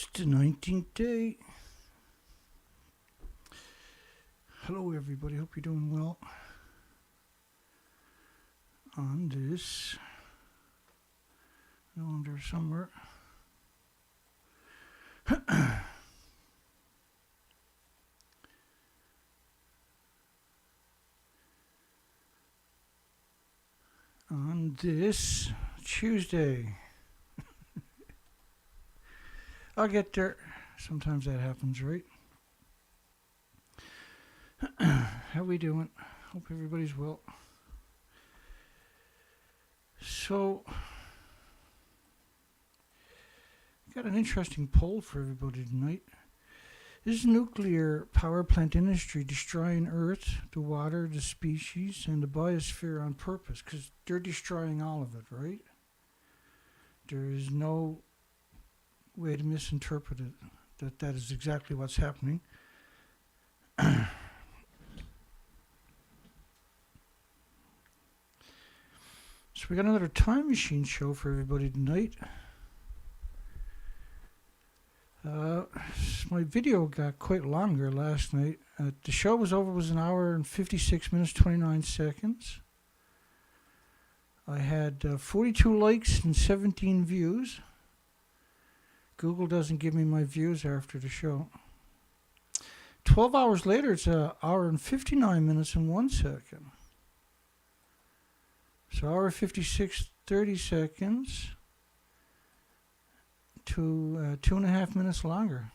It's the 19th day. Hello everybody, hope you're doing well on this calendar somewhere. On this Tuesday. I'll get there. Sometimes that happens, right? How we doing? Hope everybody's well. So, got an interesting poll for everybody tonight. Is nuclear power plant industry destroying Earth, the water, the species, and the biosphere on purpose? Because they're destroying all of it, right? There is no way to misinterpret it. That is exactly what's happening. So we got another time machine show for everybody tonight. My video got quite longer last night. The show was over, was an hour and 56 minutes, 29 seconds. I had 42 likes and 17 views. Google doesn't give me my views after the show. 12 hours later, it's an hour and 59 minutes and 1 second. So hour 56, 30 seconds to 2.5 minutes longer.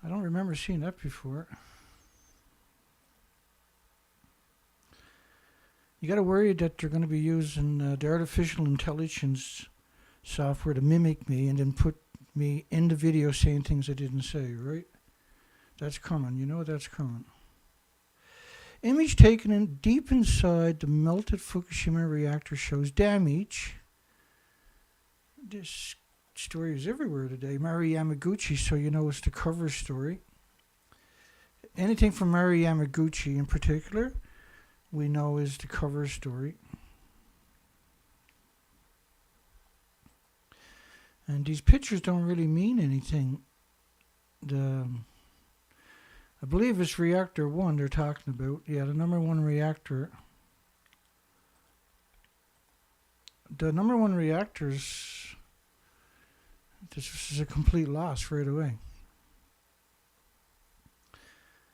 I don't remember seeing that before. You got to worry that they're going to be using the artificial intelligence software to mimic me and then put me in the video saying things I didn't say, right? That's coming. You know that's coming. Image taken in deep inside the melted Fukushima reactor shows damage. This story is everywhere today. Mari Yamaguchi, so you know it's the cover story. Anything from Mari Yamaguchi in particular, we know is the cover story. And these pictures don't really mean anything. I believe it's reactor 1 they're talking about. Yeah, the number 1 reactor. The number 1 reactors, this is a complete loss right away.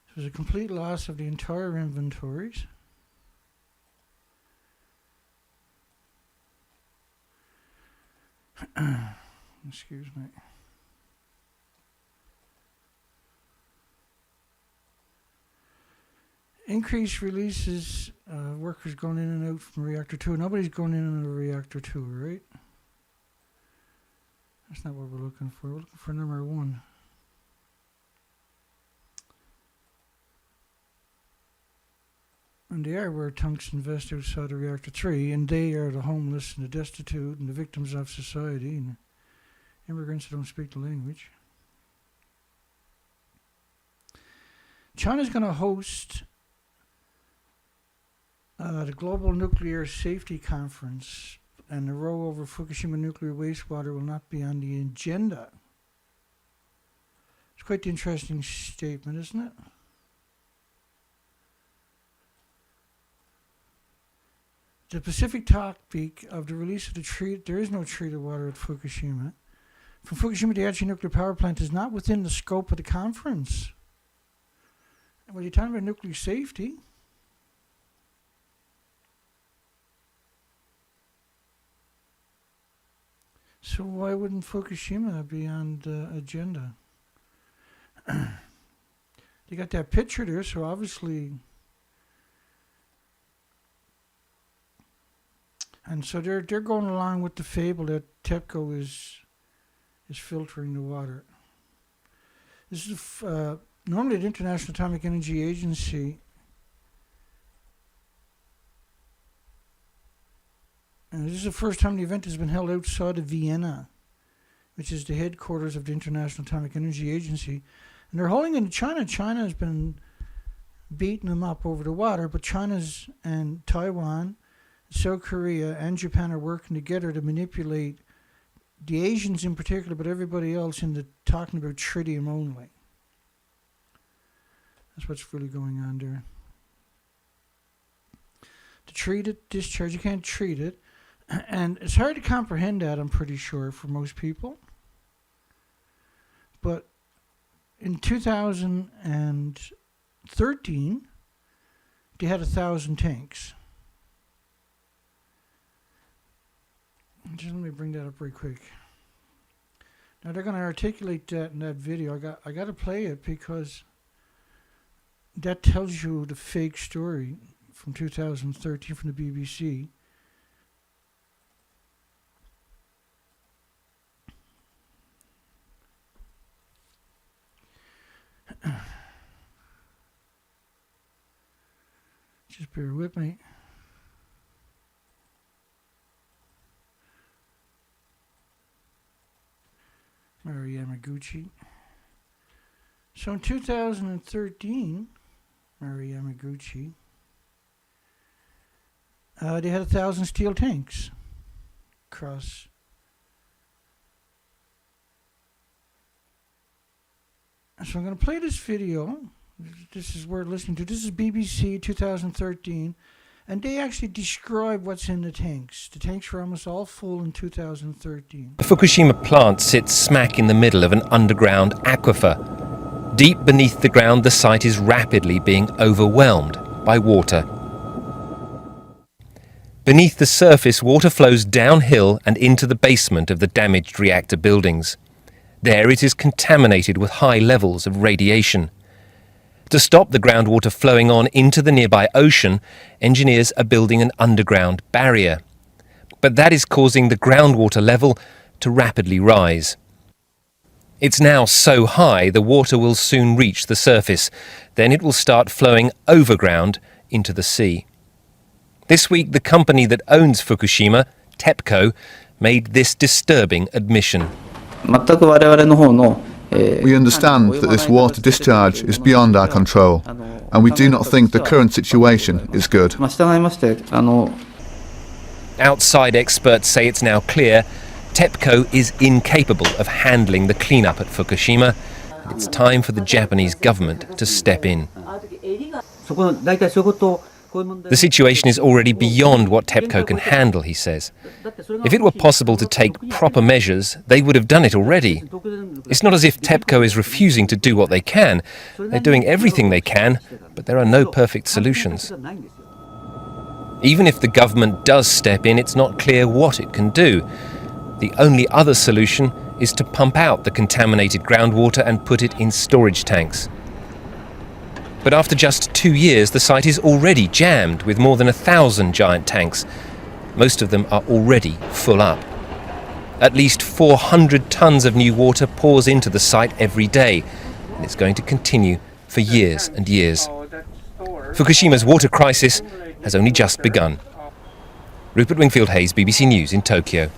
This was a complete loss of the entire inventories. Excuse me. Increased releases, workers going in and out from reactor 2. Nobody's going in and out of reactor 2, right? That's not what we're looking for. We're looking for number 1. And they are where tungsten vest outside of reactor 3, and they are the homeless and the destitute and the victims of society and immigrants who don't speak the language. China's going to host the Global Nuclear Safety Conference, and the row over Fukushima nuclear wastewater will not be on the agenda. It's quite the interesting statement, isn't it? The specific topic of the release of the treat, there is no treated water at Fukushima, from Fukushima Daiichi nuclear power plant is not within the scope of the conference. And when you're talking about nuclear safety, so why wouldn't Fukushima be on the agenda? They got that picture there, so obviously. And so they're going along with the fable that TEPCO is filtering the water. This is normally the International Atomic Energy Agency. And this is the first time the event has been held outside of Vienna, which is the headquarters of the International Atomic Energy Agency. And they're holding it in China. China has been beating them up over the water, but China's and Taiwan, South Korea, and Japan are working together to manipulate the Asians in particular, but everybody else into talking about tritium only. That's what's really going on there. To treat it, discharge, you can't treat it. And it's hard to comprehend that, I'm pretty sure, for most people. But in 2013, they had 1,000 tanks. Just let me bring that up real quick. Now they're going to articulate that in that video. I got to play it because that tells you the fake story from 2013 from the BBC. Just bear with me. Mary Yamaguchi. So in 2013, Mary Yamaguchi, they had 1,000 steel tanks across. So I'm going to play this video. This is worth listening to. This is BBC 2013. And they actually describe what's in the tanks. The tanks were almost all full in 2013. The Fukushima plant sits smack in the middle of an underground aquifer. Deep beneath the ground, the site is rapidly being overwhelmed by water. Beneath the surface, water flows downhill and into the basement of the damaged reactor buildings. There it is contaminated with high levels of radiation. To stop the groundwater flowing on into the nearby ocean, engineers are building an underground barrier. But that is causing the groundwater level to rapidly rise. It's now so high the water will soon reach the surface. Then it will start flowing overground into the sea. This week, the company that owns Fukushima, TEPCO, made this disturbing admission. We understand that this water discharge is beyond our control, and we do not think the current situation is good. Outside experts say it's now clear TEPCO is incapable of handling the cleanup at Fukushima. It's time for the Japanese government to step in. The situation is already beyond what TEPCO can handle, he says. If it were possible to take proper measures, they would have done it already. It's not as if TEPCO is refusing to do what they can. They're doing everything they can, but there are no perfect solutions. Even if the government does step in, it's not clear what it can do. The only other solution is to pump out the contaminated groundwater and put it in storage tanks. But after just 2 years, the site is already jammed with more than 1,000 giant tanks. Most of them are already full up. At least 400 tons of new water pours into the site every day, and it's going to continue for years and years. Fukushima's water crisis has only just begun. Rupert Wingfield-Hayes, BBC News in Tokyo.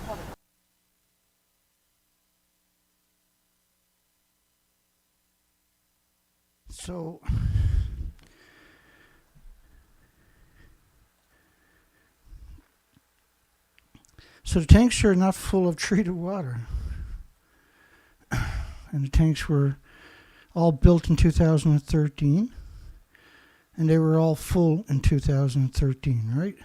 So the tanks are not full of treated water. And the tanks were all built in 2013. And they were all full in 2013, right?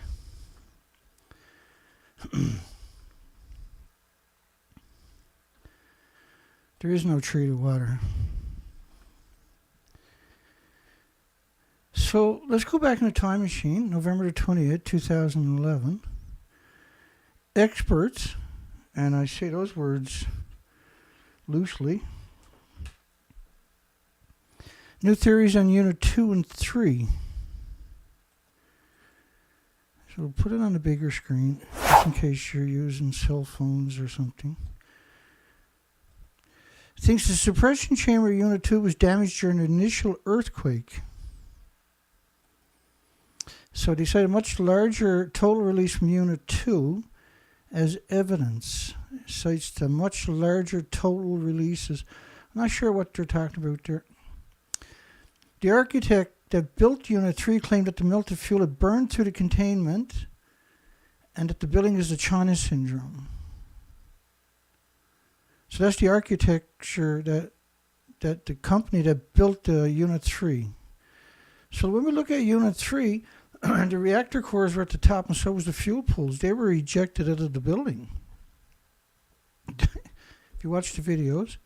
There is no treated water. So let's go back in the time machine, November the 20th, 2011. Experts, and I say those words loosely, new theories on Unit 2 and 3. So we'll put it on the bigger screen, just in case you're using cell phones or something. Thinks the suppression chamber Unit 2 was damaged during the initial earthquake. So they cited a much larger total release from Unit 2 as evidence. It cites the much larger total releases. I'm not sure what they're talking about there. The architect that built Unit 3 claimed that the melted fuel had burned through the containment and that the building is the China syndrome. So that's the architecture that the company that built Unit 3. So when we look at Unit 3, the reactor cores were at the top, and so was the fuel pools. They were ejected out of the building. If you watch the videos,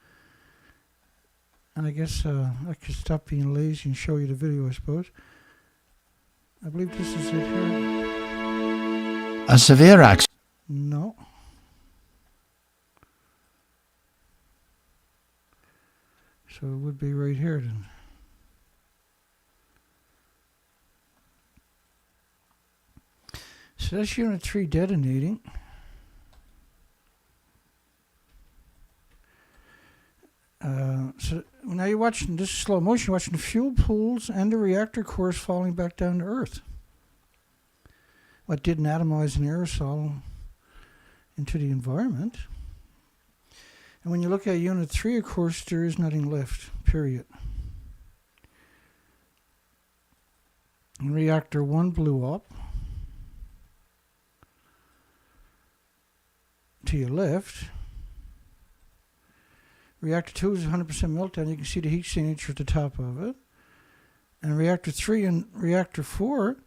and I guess I could stop being lazy and show you the video, I suppose. I believe this is it here. A severe accident. No. So it would be right here then. So that's Unit 3 detonating. So now you're watching, this is slow motion, you're watching the fuel pools and the reactor cores falling back down to Earth. What didn't atomize an aerosol into the environment. And when you look at Unit 3, of course, there is nothing left, period. And Reactor 1 blew up. To your left. Reactor 2 is 100% meltdown. You can see the heat signature at the top of it. And Reactor 3 and Reactor 4,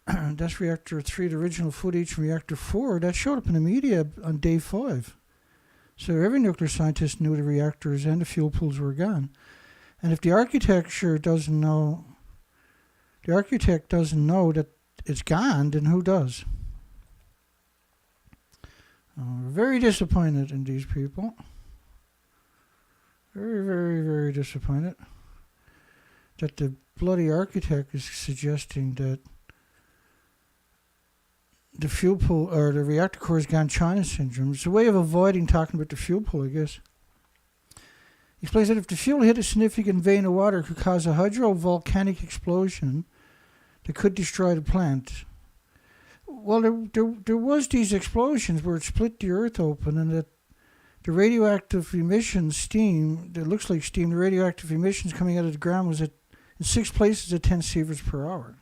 that's Reactor 3, the original footage from Reactor 4, that showed up in the media on day 5. So every nuclear scientist knew the reactors and the fuel pools were gone. And if the architecture doesn't know, the architect doesn't know that it's gone, then who does? We're very disappointed in these people. Very, very, very disappointed that the bloody architect is suggesting that the fuel pool or the reactor core has gone China syndrome. It's a way of avoiding talking about the fuel pool, I guess. He explains that if the fuel hit a significant vein of water, it could cause a hydrovolcanic explosion that could destroy the plant. Well, there was these explosions where it split the earth open, and that the radioactive emissions, steam, that looks like steam, the radioactive emissions coming out of the ground was in 6 places at 10 sieverts per hour.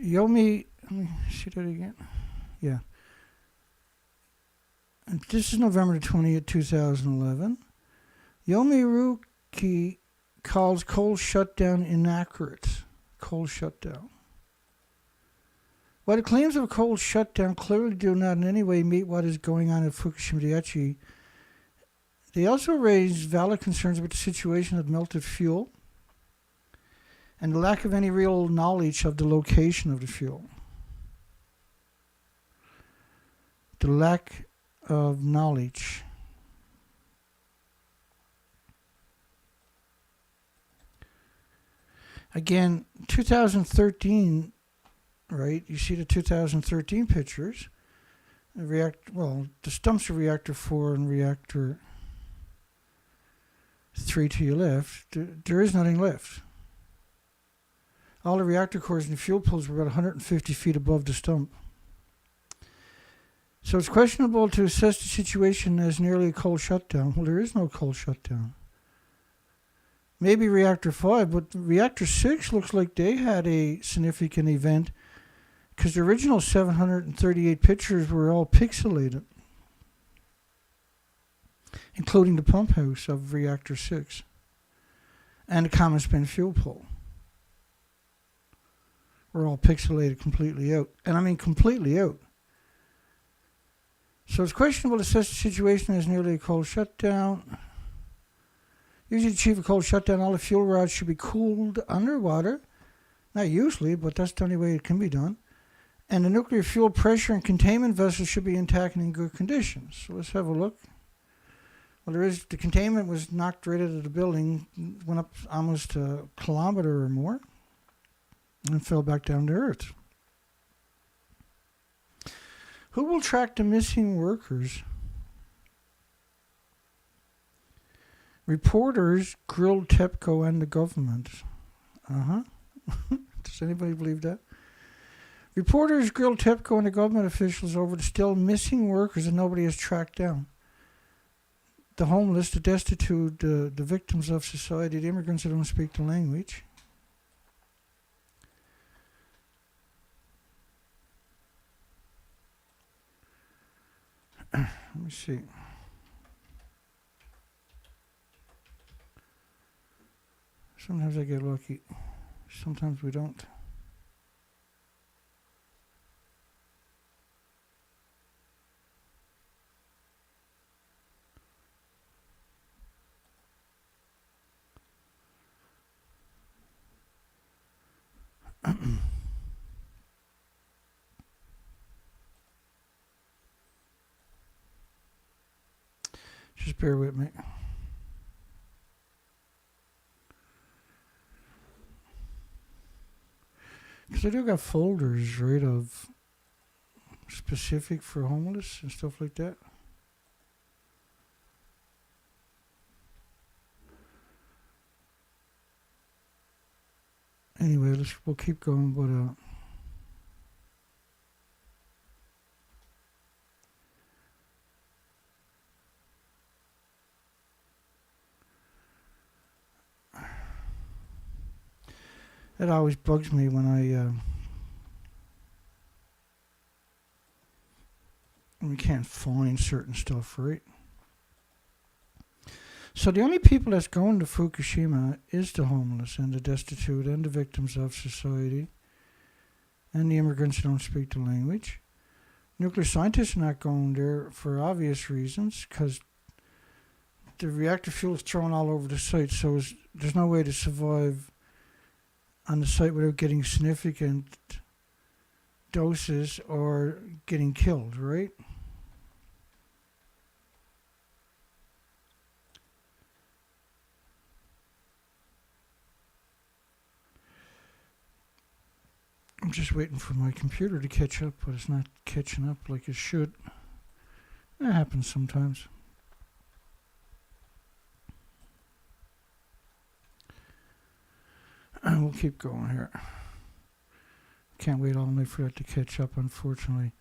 Yomi, let me see that again. Yeah. And this is November the 20th, 2011. Yomiuri calls coal shutdown inaccurate. Coal shutdown. While the claims of a coal shutdown clearly do not in any way meet what is going on at Fukushima Daiichi, they also raise valid concerns about the situation of melted fuel and the lack of any real knowledge of the location of the fuel. The lack of knowledge. Again, 2013, right? You see the 2013 pictures. The stumps of Reactor 4 and Reactor 3 to your left. There is nothing left. All the reactor cores and fuel pools were about 150 feet above the stump. So it's questionable to assess the situation as nearly a cold shutdown. Well, there is no cold shutdown. Maybe Reactor 5, but Reactor 6 looks like they had a significant event because the original 738 pictures were all pixelated, including the pump house of Reactor 6 and the common spin fuel pool. Were all pixelated completely out. And I mean completely out. So it's questionable to assess the situation as nearly a cold shutdown. Usually to achieve a cold shutdown, all the fuel rods should be cooled underwater. Not usually, but that's the only way it can be done. And the nuclear fuel pressure and containment vessels should be intact and in good condition. So let's have a look. Well, the containment was knocked right out of the building, went up almost a kilometer or more, and fell back down to earth. Who will track the missing workers? Reporters grilled TEPCO and the government. Does anybody believe that? Reporters grilled TEPCO and the government officials over the still missing workers that nobody has tracked down. the homeless, the destitute, the victims of society, the immigrants that don't speak the language. Let me see. Sometimes I get lucky. Sometimes we don't. Just bear with me. Because I do got folders, right, of specific for homeless and stuff like that. Anyway, we'll keep going, but it always bugs me when we can't find certain stuff, right? So the only people that's going to Fukushima is the homeless and the destitute and the victims of society and the immigrants who don't speak the language. Nuclear scientists are not going there for obvious reasons, because the reactor fuel is thrown all over the site, so there's no way to survive on the site without getting significant doses or getting killed, right? I'm just waiting for my computer to catch up, but it's not catching up like it should. That happens sometimes. And we'll keep going here. Can't wait all night for that to catch up, unfortunately.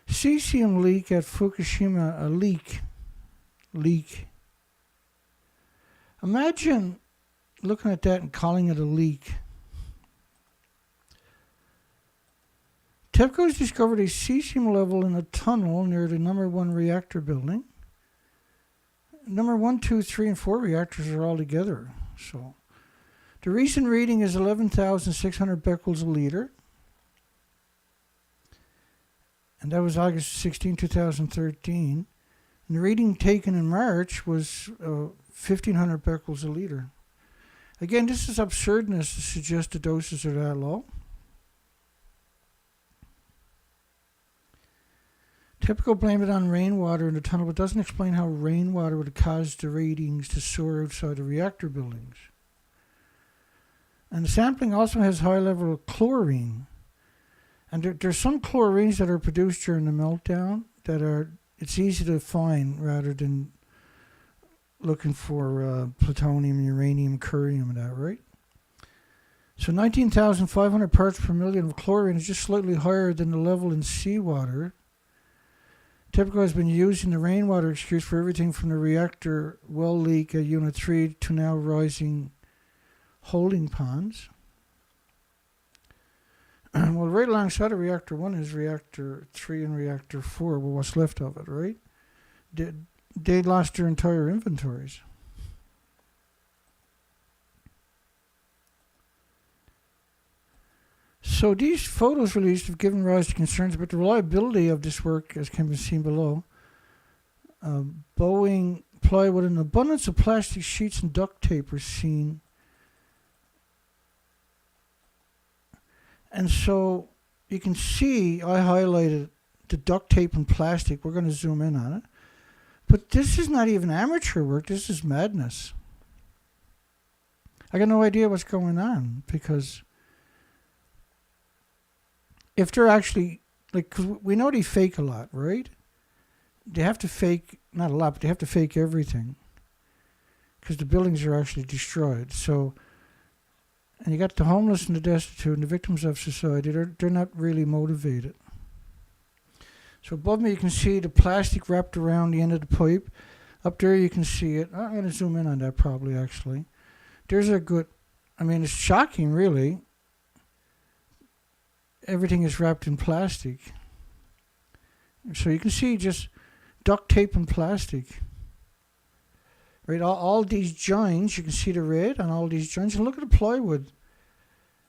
Cesium leak at Fukushima, a leak. Imagine looking at that and calling it a leak. TEPCO has discovered a cesium level in a tunnel near the number 1 reactor building. Number 1, 2, 3, and 4 reactors are all together. So the recent reading is 11,600 becquerels a liter. And that was August 16, 2013. And the reading taken in March was 1,500 becquerels a liter. Again, this is absurdness to suggest the doses are that low. TEPCO blamed it on rainwater in the tunnel, but doesn't explain how rainwater would have caused the readings to soar outside the reactor buildings. And the sampling also has high level of chlorine. And there's some chlorines that are produced during the meltdown that it's easy to find rather than looking for plutonium, uranium, curium, and that, right? So 19,500 parts per million of chlorine is just slightly higher than the level in seawater. TEPCO has been using the rainwater excuse for everything from the reactor well leak at Unit 3 to now rising holding ponds. Well, right alongside of Reactor 1 is Reactor 3 and Reactor 4, well, what's left of it, right? They lost their entire inventories. So these photos released have given rise to concerns about the reliability of this work, as can be seen below. Boeing plywood, an abundance of plastic sheets and duct tape are seen. And so you can see I highlighted the duct tape and plastic. We're going to zoom in on it. But this is not even amateur work. This is madness. I got no idea what's going on, because if they're actually, like, cause we know they fake a lot, right? They have to fake, not a lot, but they have to fake everything, because the buildings are actually destroyed. So, and you got the homeless and the destitute and the victims of society, they're not really motivated. So above me you can see the plastic wrapped around the end of the pipe. Up there you can see it. I'm going to zoom in on that probably, actually. There's a good, I mean, it's shocking, really. Everything is wrapped in plastic. So you can see just duct tape and plastic. Right, all these joints, you can see the red on all these joints. And look at the plywood.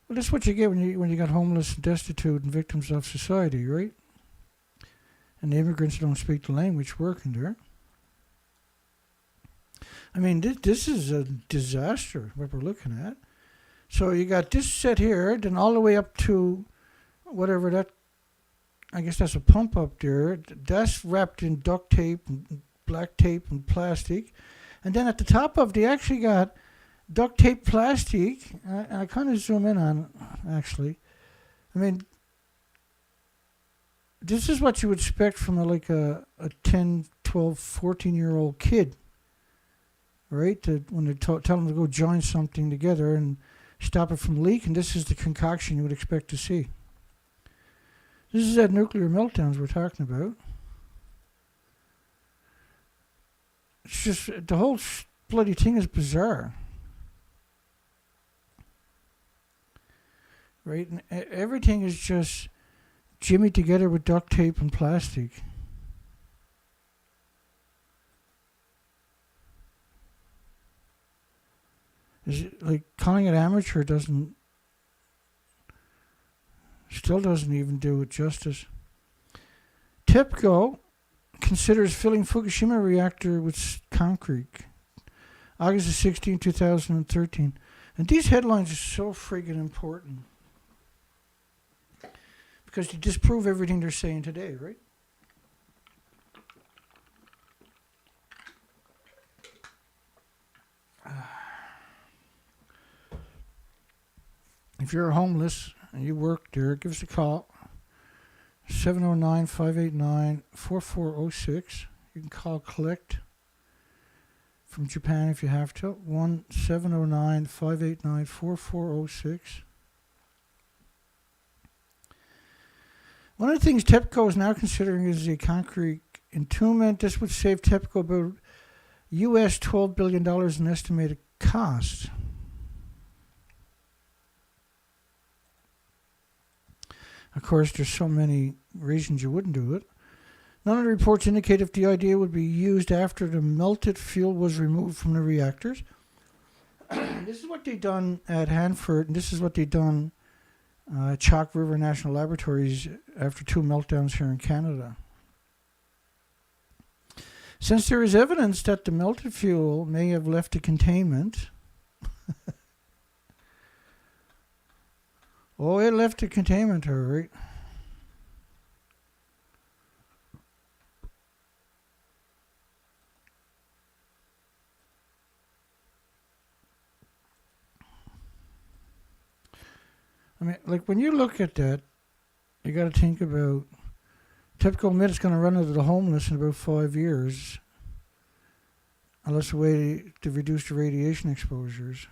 Well, that's what you get when you got homeless and destitute and victims of society, right? And the immigrants who don't speak the language working there. I mean, this is a disaster, what we're looking at. So you got this set here, then all the way up to whatever that, I guess that's a pump up there. That's wrapped in duct tape and black tape and plastic. And then at the top of it, they actually got duct tape plastic. I kind of zoom in on it, actually. I mean, this is what you would expect from a 10, 12, 14-year-old kid, right? When they tell them to go join something together and stop it from leaking, this is the concoction you would expect to see. This is that nuclear meltdowns we're talking about. It's just, the whole bloody thing is bizarre. Right? And everything is just jimmied together with duct tape and plastic. Is it like calling it amateur still doesn't even do it justice. TEPCO considers filling Fukushima reactor with concrete. August 16, 2013. And these headlines are so friggin' important. Because they disprove everything they're saying today, right? If you're homeless and you work there, give us a call. 709-589-4406. You can call collect from Japan if you have to. 1-709-589-4406. One of the things TEPCO is now considering is a concrete entombment. This would save TEPCO about US $12 billion in estimated costs. Of course, there's so many reasons you wouldn't do it. None of the reports indicate if the idea would be used after the melted fuel was removed from the reactors. This is what they've done at Hanford, and this is what they've done at Chalk River National Laboratories after 2 meltdowns here in Canada. Since there is evidence that the melted fuel may have left the containment, oh, it left the containment, all right. I mean, like when you look at that, you got to think about TEPCO admit it's going to run into the homeless in about 5 years, unless a way to reduce the radiation exposures.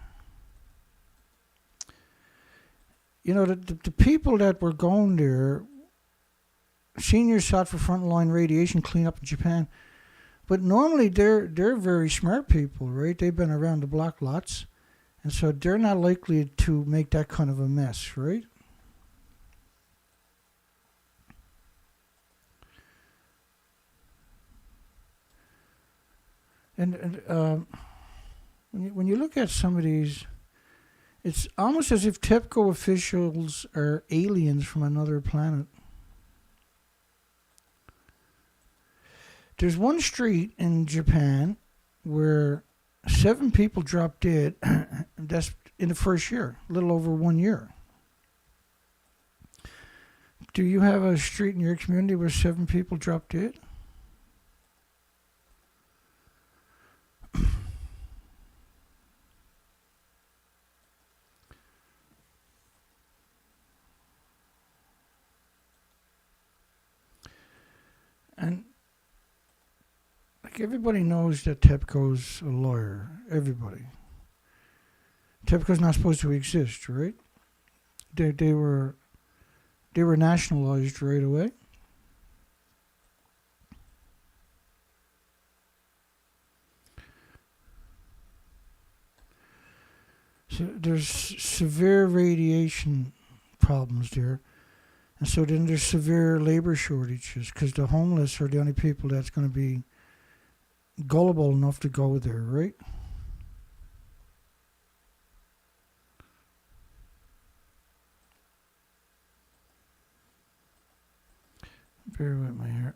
You know, the people that were going there, seniors sought for frontline radiation cleanup in Japan, but normally they're very smart people, right? They've been around the block lots, and so they're not likely to make that kind of a mess, right? And when you look at some of these, it's almost as if TEPCO officials are aliens from another planet. There's one street in Japan where 7 people dropped dead. That's in the first year, a little over 1 year. Do you have a street in your community where 7 people dropped dead? And like everybody knows that TEPCO's a lawyer. Everybody. TEPCO's not supposed to exist, right? They were nationalized right away. So there's severe radiation problems there. And so then there's severe labor shortages because the homeless are the only people that's going to be gullible enough to go there, right? Bear with me here.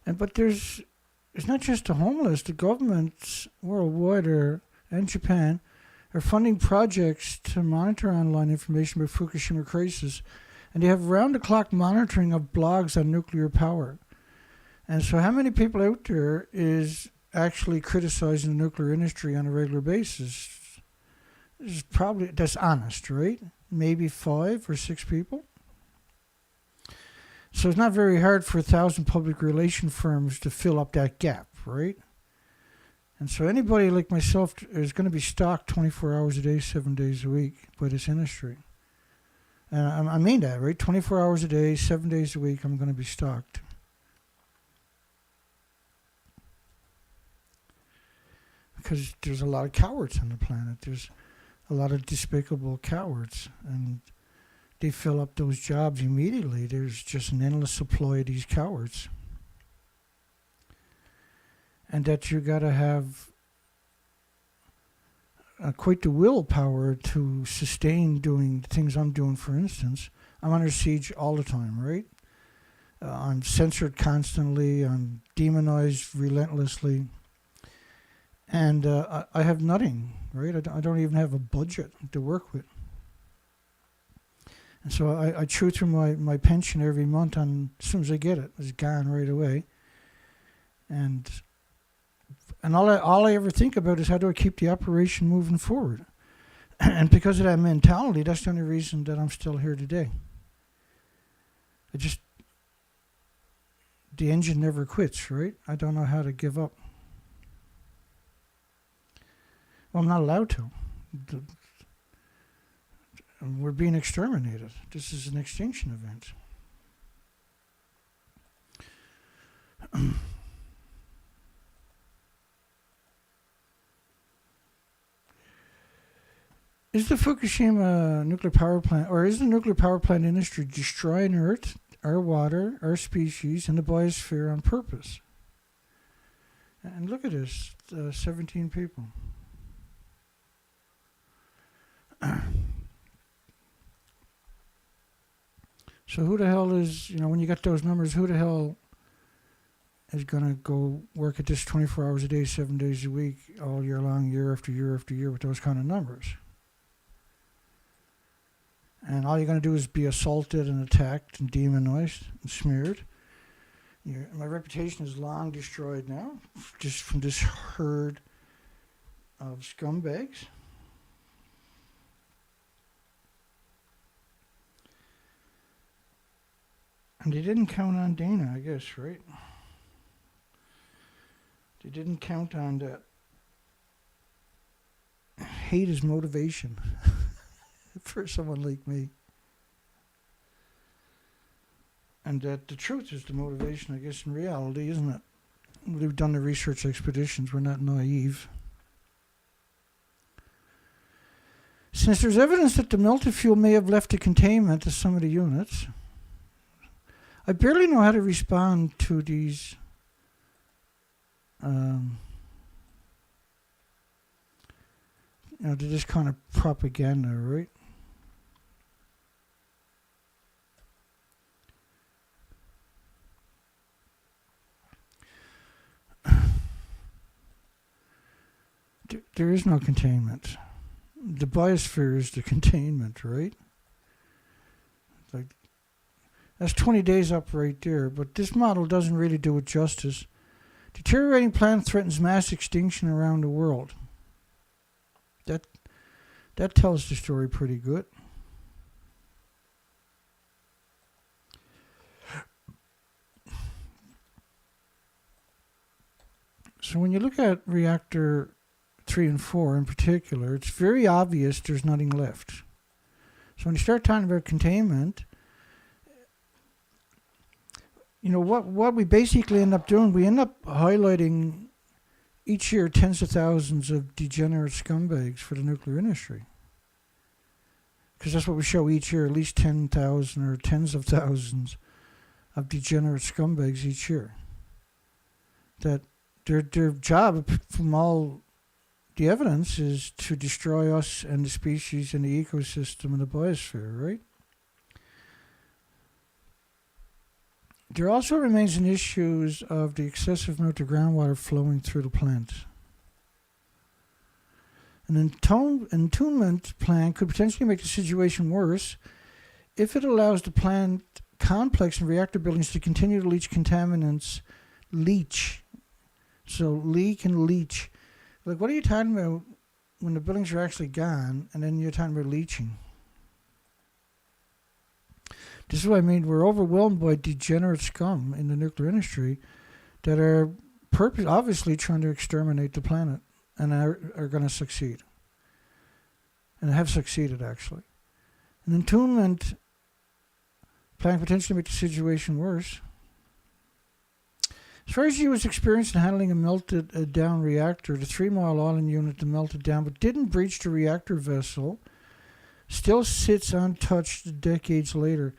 But it's not just the homeless. The governments worldwide and Japan are funding projects to monitor online information about Fukushima crisis, and they have round-the-clock monitoring of blogs on nuclear power. And so how many people out there is actually criticizing the nuclear industry on a regular basis? That's honest, right? Maybe 5 or 6 people. So it's not very hard for 1,000 public relation firms to fill up that gap, right? And so anybody like myself is going to be stocked 24 hours a day, 7 days a week by this industry. And I mean that, right? 24 hours a day, 7 days a week, I'm going to be stocked. Because there's a lot of cowards on the planet. There's a lot of despicable cowards. And they fill up those jobs immediately. There's just an endless supply of these cowards. And that you got to have quite the willpower to sustain doing the things I'm doing. For instance, I'm under siege all the time, right? I'm censored constantly. I'm demonized relentlessly. And I have nothing, right? I don't even have a budget to work with. And so I chew through my pension every month, and as soon as I get it, it's gone right away. And all I ever think about is how do I keep the operation moving forward? And because of that mentality, that's the only reason that I'm still here today. The engine never quits, right? I don't know how to give up. Well, I'm not allowed to. We're being exterminated. This is an extinction event. Is the Fukushima nuclear power plant, or is the nuclear power plant industry destroying Earth, our water, our species, and the biosphere on purpose? And look at this, 17 people. So who the hell is, when you got those numbers, who the hell is going to go work at this 24 hours a day, 7 days a week, all year long, year after year after year with those kind of numbers? And all you're going to do is be assaulted and attacked and demonized and smeared. My reputation is long destroyed now, just from this herd of scumbags. And they didn't count on Dana, I guess, right? They didn't count on that. Hate is motivation for someone like me. And that the truth is the motivation, I guess, in reality, isn't it? We've done the research expeditions. We're not naive. Since there's evidence that the melted fuel may have left a containment to some of the units, I barely know how to respond to these to this kind of propaganda, right? There is no containment. The biosphere is the containment, right? That's 20 days up right there, but this model doesn't really do it justice. Deteriorating plant threatens mass extinction around the world. That tells the story pretty good. So when you look at reactor 3 and 4 in particular, it's very obvious there's nothing left. So when you start talking about containment, you know, what we basically end up doing, we end up highlighting each year tens of thousands of degenerate scumbags for the nuclear industry. Because that's what we show each year, at least 10,000 or tens of thousands of degenerate scumbags each year. That their job, from all the evidence, is to destroy us and the species and the ecosystem and the biosphere, right? There also remains an issue of the excessive amount of groundwater flowing through the plant. An entombment plan could potentially make the situation worse if it allows the plant complex and reactor buildings to continue to leach contaminants. So leak and leach. Like, what are you talking about when the buildings are actually gone and then you're talking about leaching? This is what I mean. We're overwhelmed by degenerate scum in the nuclear industry that are obviously trying to exterminate the planet and are going to succeed. And have succeeded, actually. An entombment plan potentially make the situation worse. As far as U.S. experience in handling a melted down reactor, the 3 Mile Island unit that melted down but didn't breach the reactor vessel still sits untouched decades later.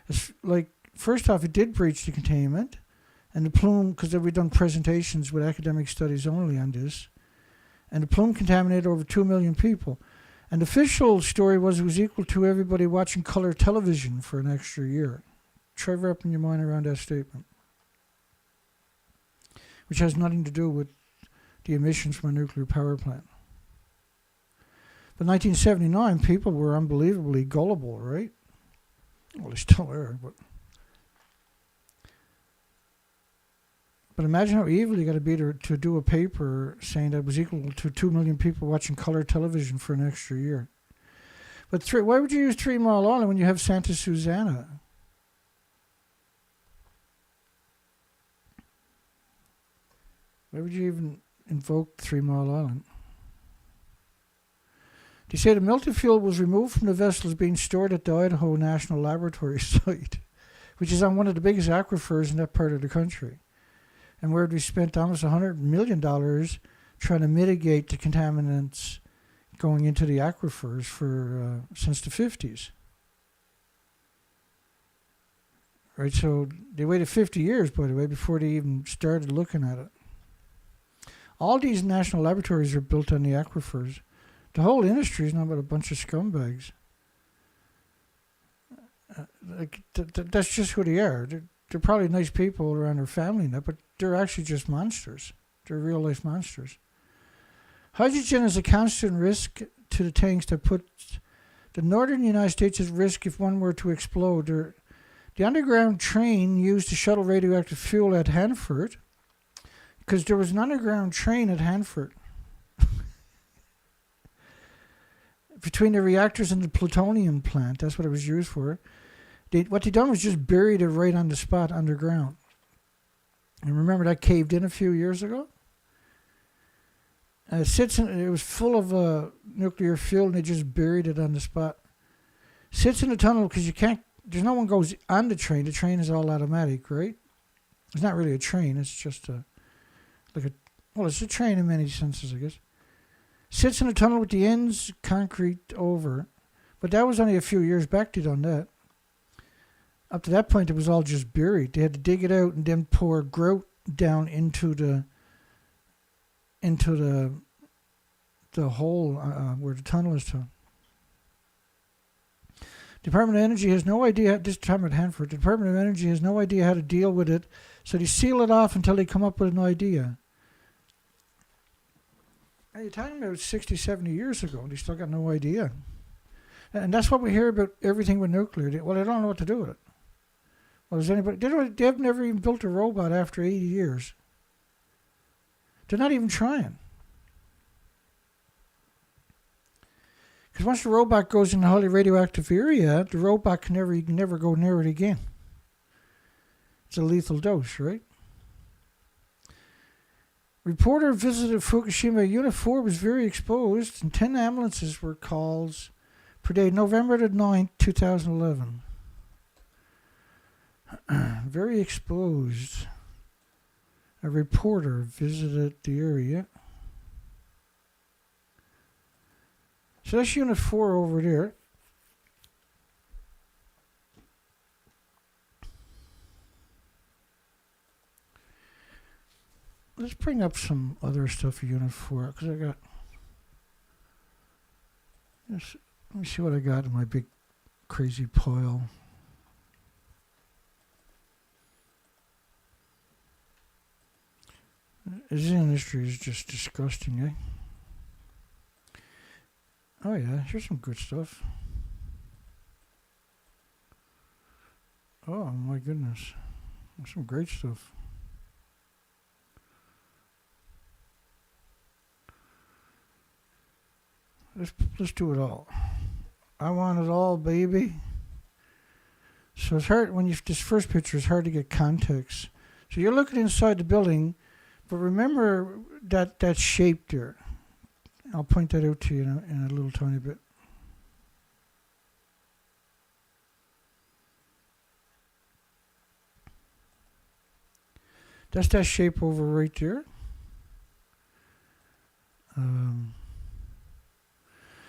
It's like, first off, it did breach the containment, and the plume, because we've done presentations with academic studies only on this, and the plume contaminated over 2 million people. And the official story was it was equal to everybody watching color television for an extra year. Try wrapping your mind around that statement. Which has nothing to do with the emissions from a nuclear power plant. But 1979, people were unbelievably gullible, right? Well, they still are, but imagine how evil you got to be to do a paper saying that was equal to 2 million people watching color television for an extra year. But why would you use 3 Mile Island when you have Santa Susana? Why would you even invoke 3 Mile Island? They say the melted fuel was removed from the vessels being stored at the Idaho National Laboratory site, which is on one of the biggest aquifers in that part of the country, and where we spent almost $100 million trying to mitigate the contaminants going into the aquifers for since the 50s. Right, so they waited 50 years, by the way, before they even started looking at it. All these national laboratories are built on the aquifers. The whole industry is not about a bunch of scumbags. That's just who they are. They're probably nice people around their family now, but they're actually just monsters. They're real-life monsters. Hydrogen is a constant risk to the tanks that put the northern United States at risk if one were to explode. The underground train used to shuttle radioactive fuel at Hanford, because there was an underground train at Hanford between the reactors and the plutonium plant. That's what it was used for. What they done was just buried it right on the spot underground. And remember that caved in a few years ago? It was full of nuclear fuel, and they just buried it on the spot. Sits in the tunnel because there's no one goes on the train. The train is all automatic, right? It's not really a train. It's just it's a train in many senses, I guess. Sits in a tunnel with the ends concrete over. But that was only a few years back they done that. Up to that point, it was all just buried. They had to dig it out and then pour grout down into the hole where the tunnel is to. Department of Energy has no idea, this time at Hanford, the Department of Energy has no idea how to deal with it, so they seal it off until they come up with an idea. Now, you're talking about 60, 70 years ago, and they still got no idea. And that's what we hear about everything with nuclear. They don't know what to do with it. Well, they've never even built a robot after 80 years. They're not even trying. Because once the robot goes in a highly radioactive area, the robot can never go near it again. It's a lethal dose, right? Reporter visited Fukushima. Unit 4 was very exposed, and 10 ambulances were called per day, November the 9th, 2011. Very exposed. A reporter visited the area. So that's Unit 4 over there. Let's bring up some other stuff for Unit 4, because I got... Let me see what I got in my big crazy pile. This industry is just disgusting, eh? Oh yeah, here's some good stuff. Oh my goodness. Some great stuff. Let's do it all. I want it all, baby. So it's hard when this first picture is hard to get context. So you're looking inside the building, but remember that shape there. I'll point that out to you in a little tiny bit. That's that shape over right there.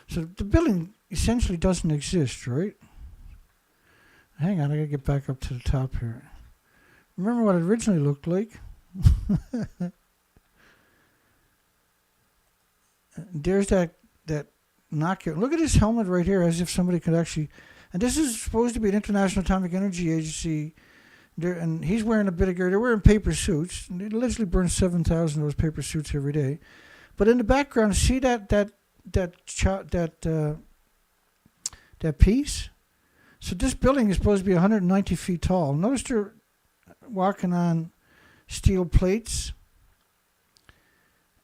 So the building essentially doesn't exist, right? Hang on, I gotta get back up to the top here. Remember what it originally looked like? There's that knockout. Look at this helmet right here, as if somebody could actually... And this is supposed to be an International Atomic Energy Agency. And he's wearing a bit of gear. They're wearing paper suits. And they literally burn 7,000 of those paper suits every day. But in the background, see that piece? So this building is supposed to be 190 feet tall. Notice they're walking on steel plates.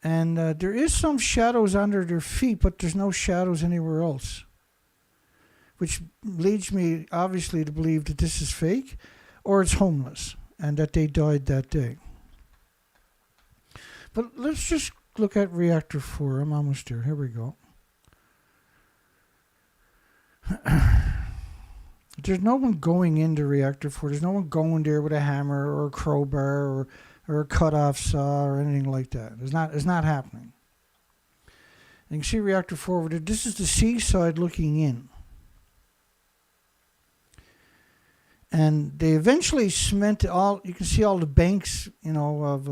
And there is some shadows under their feet, but there's no shadows anywhere else. Which leads me, obviously, to believe that this is fake, or it's homeless, and that they died that day. But let's just look at Reactor 4. I'm almost there. Here we go. There's no one going into Reactor 4. There's no one going there with a hammer or a crowbar or a cut-off saw or anything like that. It's not happening. You can see Reactor 4 over there. This is the seaside looking in. And they eventually cemented all, you can see all the banks, of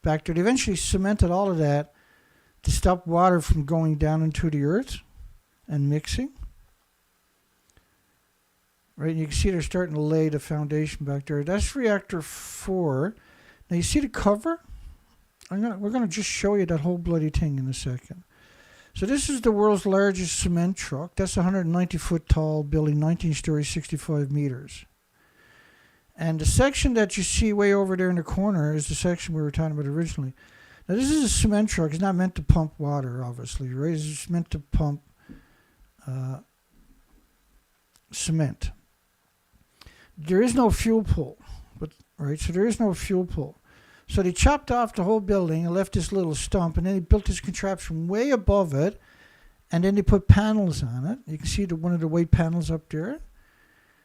back there. They eventually cemented all of that to stop water from going down into the earth and mixing. Right, and you can see they're starting to lay the foundation back there. That's Reactor 4. Now you see the cover? We're gonna just show you that whole bloody thing in a second. So this is the world's largest cement truck. That's a 190-foot tall building, 19 stories, 65 meters. And the section that you see way over there in the corner is the section we were talking about originally. Now this is a cement truck. It's not meant to pump water, obviously, right? It's just meant to pump cement. There is no fuel pool, right? So there is no fuel pool. So they chopped off the whole building and left this little stump, and then they built this contraption way above it, and then they put panels on it. You can see one of the white panels up there.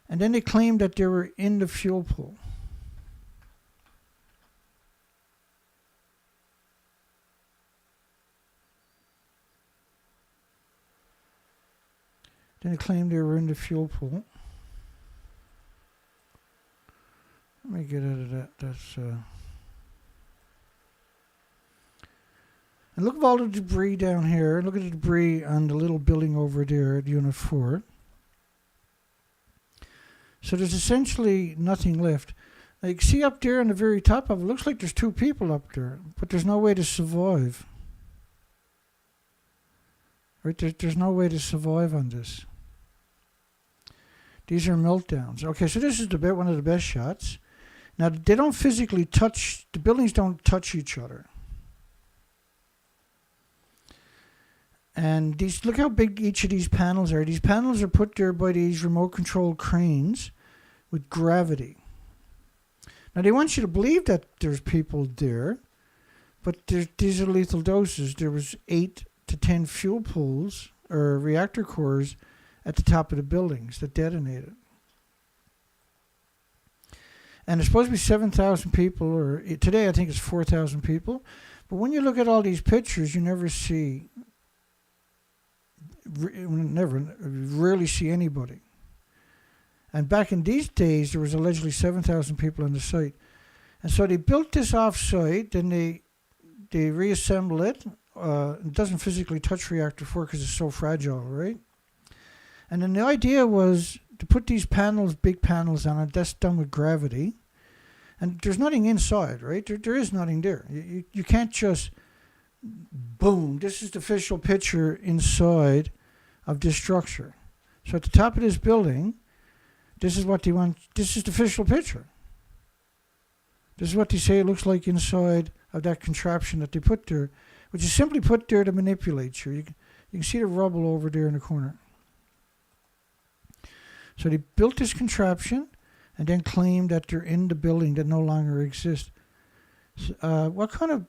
And then they claimed that they were in the fuel pool. Then they claimed they were in the fuel pool. Let me get out of that. That's... And look at all the debris down here. Look at the debris on the little building over there at Unit 4. So there's essentially nothing left. Now you can see up there on the very top of it, looks like there's 2 people up there, but there's no way to survive. Right? There's no way to survive on this. These are meltdowns. Okay, so this is one of the best shots. Now they don't physically touch, the buildings don't touch each other. And look how big each of these panels are. These panels are put there by these remote controlled cranes with gravity. Now they want you to believe that there's people there, but these are lethal doses. There was 8 to 10 fuel pools or reactor cores at the top of the buildings that detonated. And it's supposed to be 7,000 people, or today I think it's 4,000 people. But when you look at all these pictures, you never see, rarely see anybody. And back in these days, there was allegedly 7,000 people on the site. And so they built this off-site, then they reassemble it. It doesn't physically touch reactor 4 because it's so fragile, right? And then the idea was to put these panels, big panels on it. That's done with gravity. And there's nothing inside, right? There is nothing there. You can't just, boom. This is the official picture inside of this structure. So at the top of this building, this is what they want. This is the official picture. This is what they say it looks like inside of that contraption that they put there, which is simply put there to manipulate you. You can see the rubble over there in the corner. So they built this contraption and then claimed that they're in the building that no longer exists. What kind of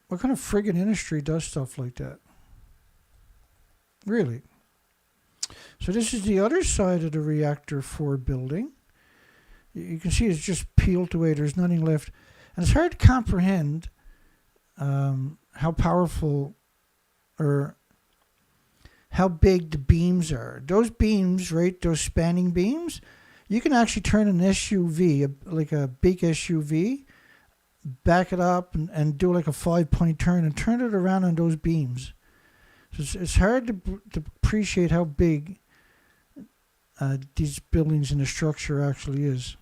friggin' industry does stuff like that? Really? So this is the other side of the reactor 4 building. You can see it's just peeled away. There's nothing left. And it's hard to comprehend how powerful or how big the beams are. Those beams, right, those spanning beams, you can actually turn an SUV, like a big SUV, back it up and do like a 5-point turn and turn it around on those beams. So it's hard to appreciate how big these buildings and the structure actually is.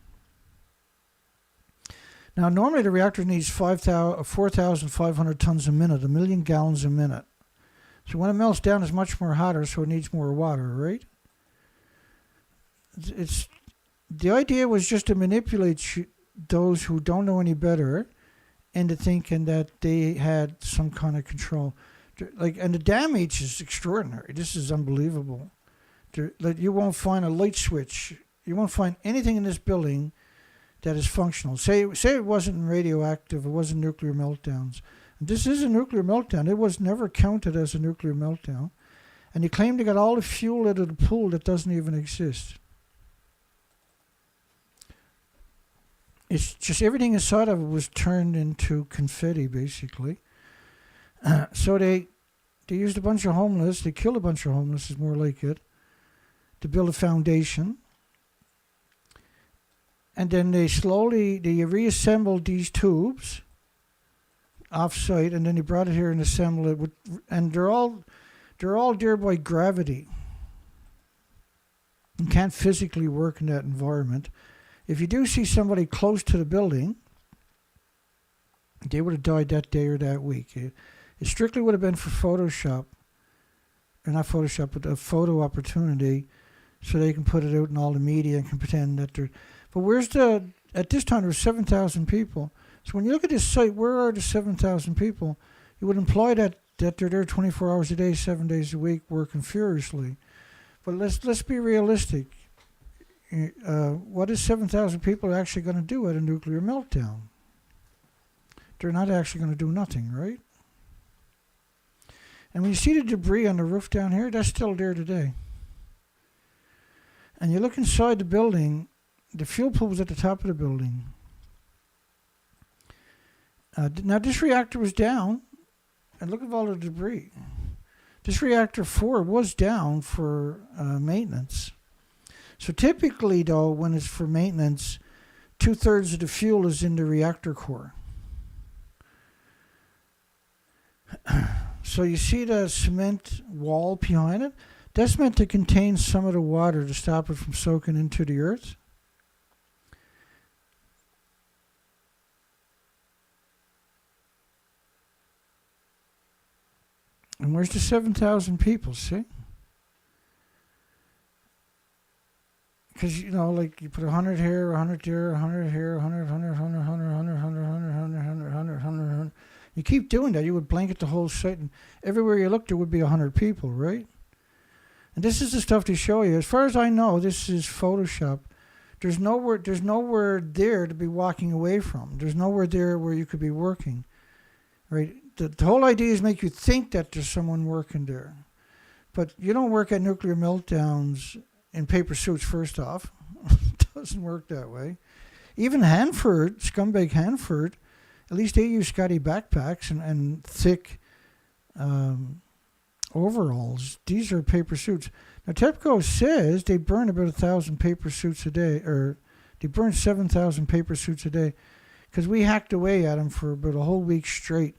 Now, normally the reactor needs 4,500 tons a minute, 1 million gallons a minute. So when it melts down, it's much more hotter, so it needs more water, right? The idea was just to manipulate those who don't know any better into thinking that they had some kind of control. And the damage is extraordinary. This is unbelievable. You won't find a light switch. You won't find anything in this building that is functional. Say it wasn't radioactive, it wasn't nuclear meltdowns. And this is a nuclear meltdown. It was never counted as a nuclear meltdown. And they claim they got all the fuel out of the pool that doesn't even exist. It's just everything inside of it was turned into confetti, basically. So they used a bunch of homeless, they killed a bunch of homeless, is more like it, to build a foundation. And then they reassembled these tubes off-site, and then they brought it here and assembled it. And they're all there by gravity. You can't physically work in that environment. If you do see somebody close to the building, they would have died that day or that week. It strictly would have been for Photoshop, or not Photoshop, but a photo opportunity, so they can put it out in all the media and can pretend that they're... But at this time there were 7,000 people. So when you look at this site, where are the 7,000 people? It would imply that they're there 24 hours a day, 7 days a week, working furiously. But let's be realistic. What is 7,000 people actually going to do at a nuclear meltdown? They're not actually going to do nothing, right? And when you see the debris on the roof down here, that's still there today. And you look inside the building, the fuel pool was at the top of the building. Now this reactor was down, and look at all the debris. This reactor 4 was down for maintenance. So typically, though, when it's for maintenance, 2/3 of the fuel is in the reactor core. So you see the cement wall behind it? That's meant to contain some of the water to stop it from soaking into the earth. And where's the 7,000 people, see? Because, like you put 100 here, 100 there, 100 here, 100, 100, 100, 100, 100, 100, 100, 100, 100, 100. You keep doing that, you would blanket the whole site, and everywhere you look, there would be 100 people, right? And this is the stuff they show you. As far as I know, this is Photoshop. There's nowhere there to be walking away from. There's nowhere there where you could be working, right? The whole idea is make you think that there's someone working there. But you don't work at nuclear meltdowns in paper suits, first off. It doesn't work that way. Even Hanford, scumbag Hanford, at least they use Scotty backpacks and thick overalls. These are paper suits. Now, TEPCO says they burn about 1,000 paper suits a day, or they burn 7,000 paper suits a day, because we hacked away at them for about a whole week straight.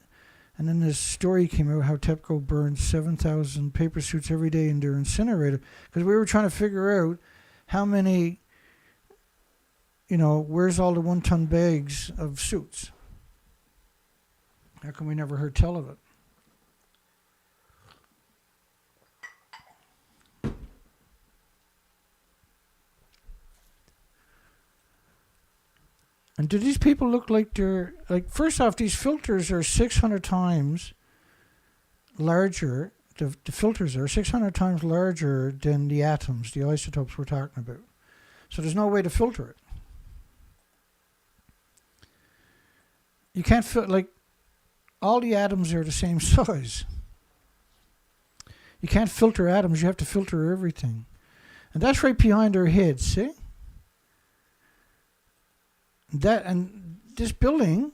And then this story came out how TEPCO burns 7,000 paper suits every day in their incinerator, because we were trying to figure out how many, where's all the 1-ton bags of suits? How come we never heard tell of it? And do these people look like they're, first off, these filters are 600 times larger. The filters are 600 times larger than the atoms, the isotopes we're talking about. So there's no way to filter it. You can't all the atoms are the same size. You can't filter atoms, you have to filter everything. And that's right behind our heads, see? And this building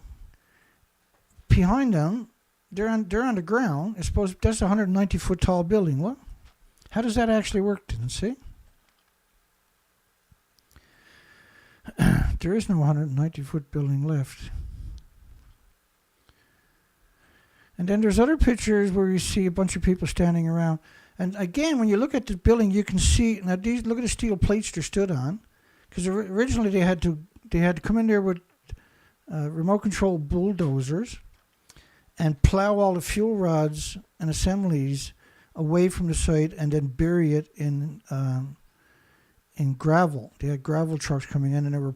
behind them, they're on the ground. That's a 190-foot tall building. What? How does that actually work then? See? There is no 190-foot building left. And then there's other pictures where you see a bunch of people standing around. And again, when you look at the building, you can see, now these, look at the steel plates they're stood on. Because originally they had to come in there with remote control bulldozers and plow all the fuel rods and assemblies away from the site and then bury it in gravel. They had gravel trucks coming in, and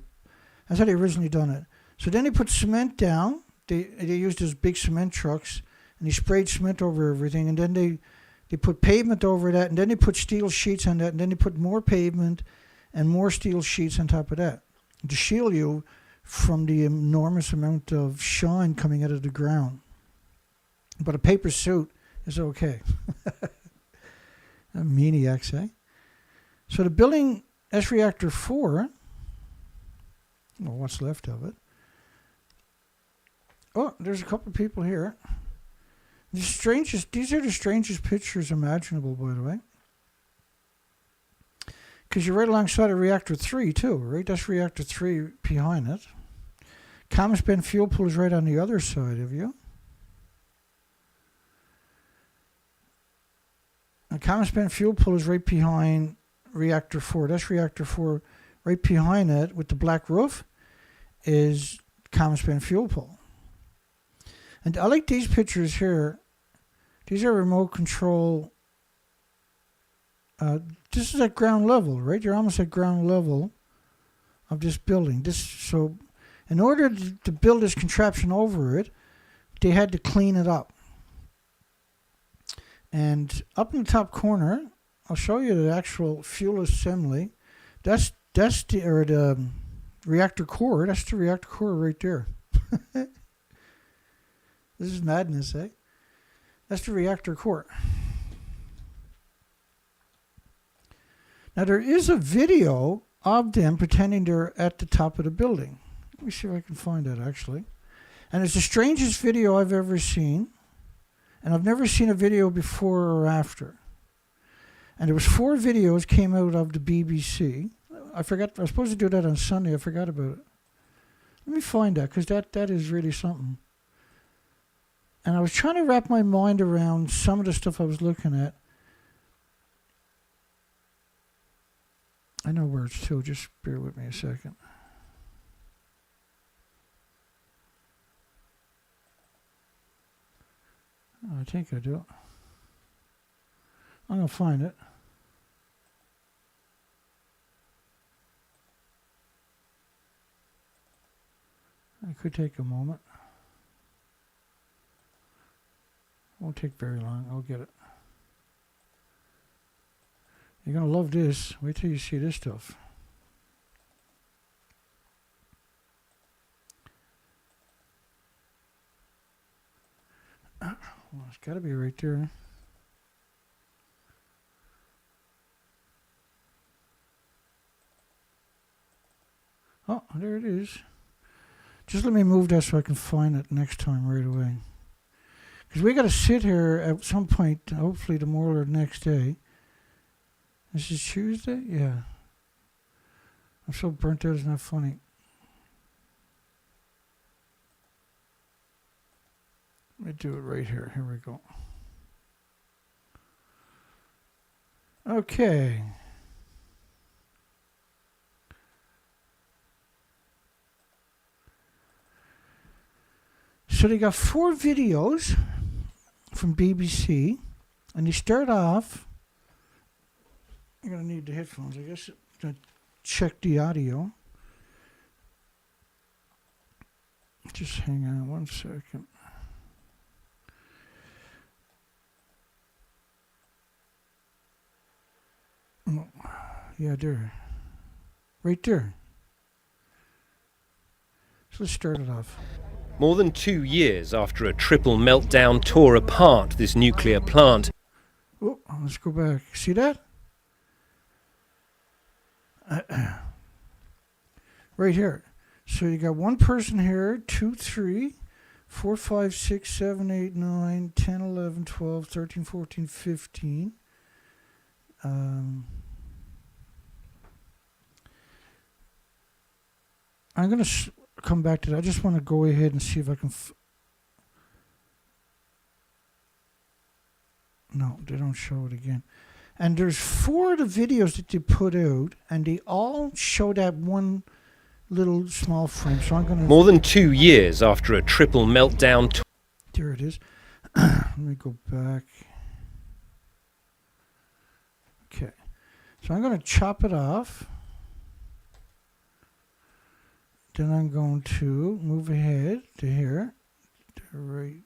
that's how they originally done it. So then they put cement down. They used those big cement trucks, and they sprayed cement over everything, and then they put pavement over that, and then they put steel sheets on that, and then they put more pavement and more steel sheets on top of that to shield you from the enormous amount of shine coming out of the ground. But a paper suit is okay. Maniacs, eh? So the building, that's reactor 4. Well, what's left of it. Oh, there's a couple of people here. These are the strangest pictures imaginable, by the way. Because you're right alongside of reactor 3 too, right? That's reactor 3 behind it. Common spent fuel pool is right on the other side of you. And common spent fuel pool is right behind reactor 4. That's reactor 4. Right behind it with the black roof is common spent fuel pool. And I like these pictures here. These are remote control. This is at ground level, right? You're almost at ground level of this building. So in order to build this contraption over it, they had to clean it up. And up in the top corner, I'll show you the actual fuel assembly. That's the reactor core. That's the reactor core right there. This is madness, eh? That's the reactor core. Now there is a video of them pretending they're at the top of the building. Let me see if I can find that actually. And it's the strangest video I've ever seen. And I've never seen a video before or after. And there was 4 videos came out of the BBC. I forgot, I was supposed to do that on Sunday. I forgot about it. Let me find that, because that is really something. And I was trying to wrap my mind around some of the stuff I was looking at. I know words too, just bear with me a second. Oh, I think I do. I'm going to find it. It could take a moment. Won't take very long. I'll get it. You're going to love this. Wait till you see this stuff. Well, it's got to be right there. Oh, there it is. Just let me move that so I can find it next time right away. Because we got to sit here at some point, hopefully tomorrow or the next day. This is Tuesday? Yeah. I'm so burnt out, it's not funny. Let me do it right here. Here we go. Okay. So they got 4 videos from BBC, and they start off. I'm going to need the headphones, I guess, to check the audio. Just hang on 1 second. Oh, yeah, there. Right there. So let's start it off. More than 2 years after a triple meltdown tore apart this nuclear plant. Oh, let's go back. See that? Right here. So you got one person here, 2, 3, 4, 5, 6, 7, 8, 9, 10, 11, 12, 13, 14, 15. I'm going to come back to that. I just want to go ahead and see if I can... No, they don't show it again. And there's 4 of the videos that they put out, and they all show that one little small frame. So I'm going to... More than 2 years after a triple meltdown... There it is. Let me go back. Okay. So I'm going to chop it off. Then I'm going to move ahead to here. To right.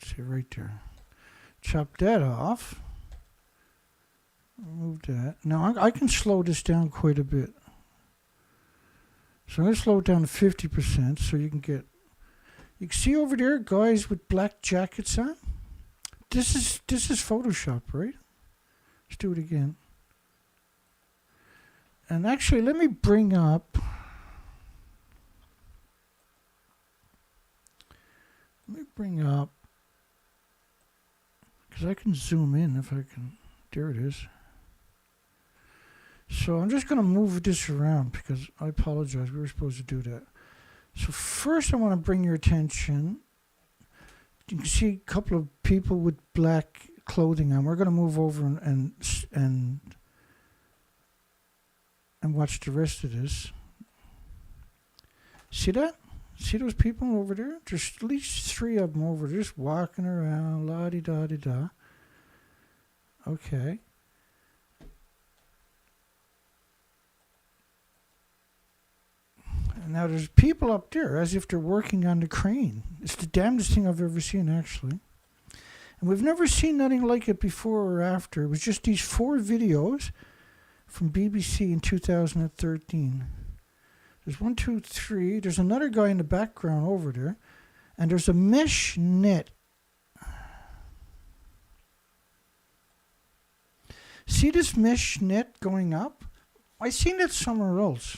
See, right there. Chop that off. Move that. Now I can slow this down quite a bit. So I'm going to slow it down to 50% so you can get... You can see over there guys with black jackets on? This is Photoshop, right? Let's do it again. And actually, let me bring up... because I can zoom in if I can. There it is. So I'm just going to move this around because I apologize. We were supposed to do that. So first I want to bring your attention. You can see a couple of people with black clothing on. We're going to move over and watch the rest of this. See that? See those people over there? There's at least 3 of them over there just walking around, la-di-da-di-da. Okay. And now there's people up there as if they're working on the crane. It's the damnedest thing I've ever seen, actually. And we've never seen nothing like it before or after. It was just these 4 videos from BBC in 2013. There's 1, 2, 3. There's another guy in the background over there. And there's a mesh net. See this mesh net going up? I seen it somewhere else.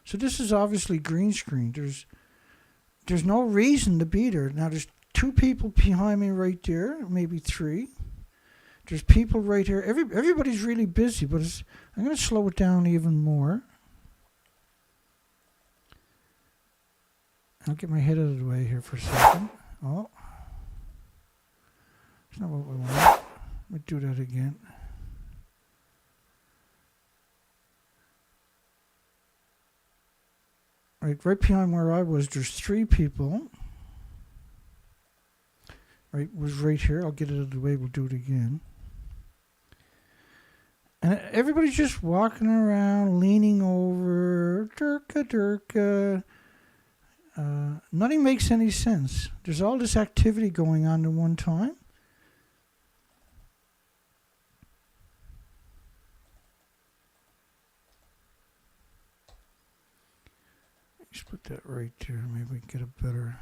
So this is obviously green screen. There's no reason to be there. Now there's 2 people behind me right there, maybe 3. There's people right here. Everybody's really busy, but I'm going to slow it down even more. I'll get my head out of the way here for a second. Oh. That's not what we want. Let me do that again. Right behind where I was, there's 3 people. Right, was right here. I'll get it out of the way. We'll do it again. And everybody's just walking around, leaning over. Durka, durka. Nothing makes any sense. There's all this activity going on at one time. Let's put that right there. Maybe we can get a better...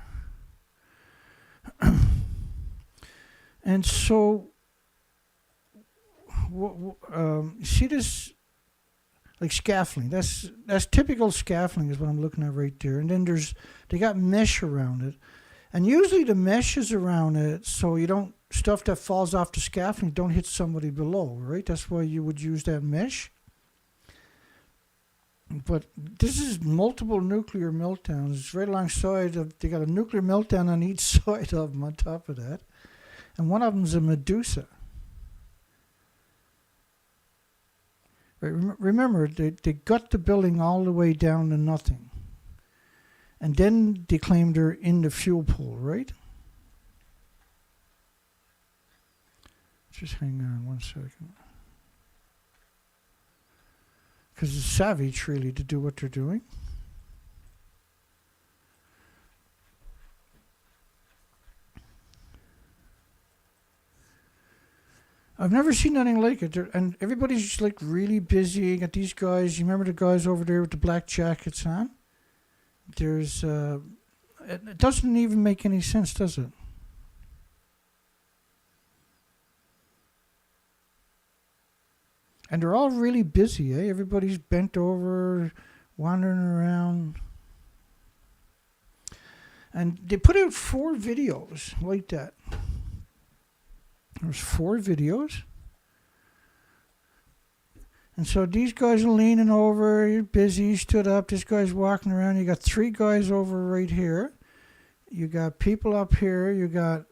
And so, see this? like scaffolding. That's typical scaffolding is what I'm looking at right there. And then they got mesh around it, and usually the mesh is around it so you don't stuff that falls off the scaffolding don't hit somebody below, right? That's why you would use that mesh. But this is multiple nuclear meltdowns. It's right alongside of, they got a nuclear meltdown on each side of them on top of that. And one of them's a Medusa. Right, remember, they got the building all the way down to nothing. And then they claimed they're in the fuel pool, right? Just hang on 1 second. Because it's savage, really, to do what they're doing. I've never seen anything like it. And everybody's just like really busy. You got these guys. You remember the guys over there with the black jackets on? There's, it doesn't even make any sense, does it? And they're all really busy, eh? Everybody's bent over, wandering around. And they put out 4 videos like that. There's 4 videos. And so these guys are leaning over, you're busy, stood up, this guy's walking around. You got 3 guys over right here. You got people up here. You got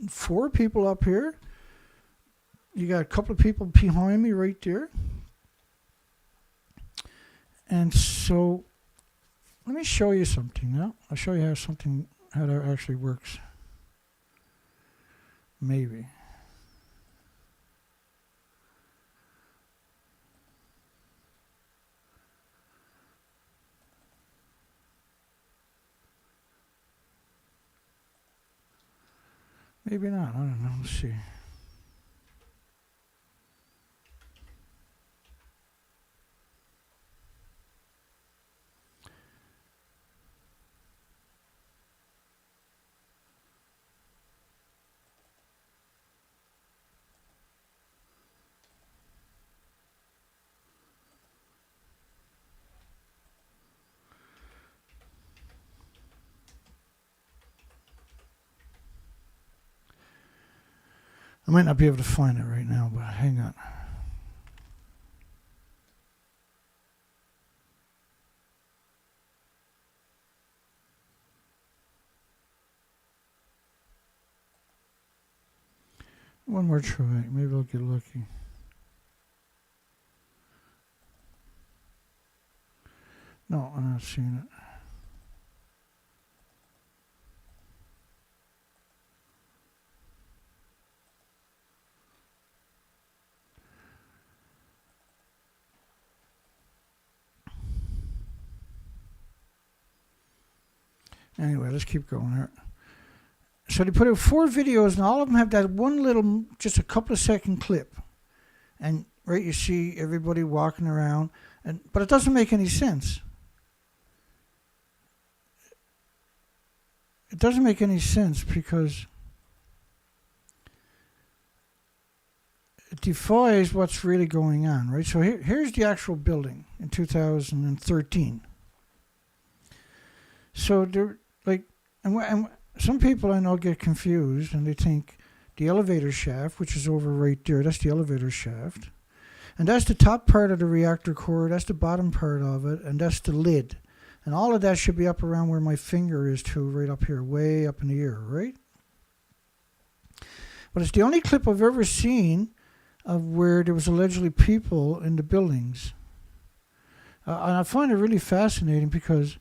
4 people up here. You got a couple of people behind me right there. And so, let me show you something now. I'll show you how that actually works. Maybe. Maybe not. I don't know. Let's see. I might not be able to find it right now, but hang on. One more try. Maybe I'll get lucky. No, I'm not seeing it. Anyway, let's keep going here. So they put out 4 videos, and all of them have that one little, just a couple of second clip. And right, you see everybody walking around, but it doesn't make any sense. It doesn't make any sense because it defies what's really going on, right? So here's the actual building in 2013. So they're like, and some people I know get confused and they think the elevator shaft, which is over right there, that's the elevator shaft. And that's the top part of the reactor core, that's the bottom part of it, and that's the lid. And all of that should be up around where my finger is too, right up here, way up in the air, right? But it's the only clip I've ever seen of where there was allegedly people in the buildings. And I find it really fascinating because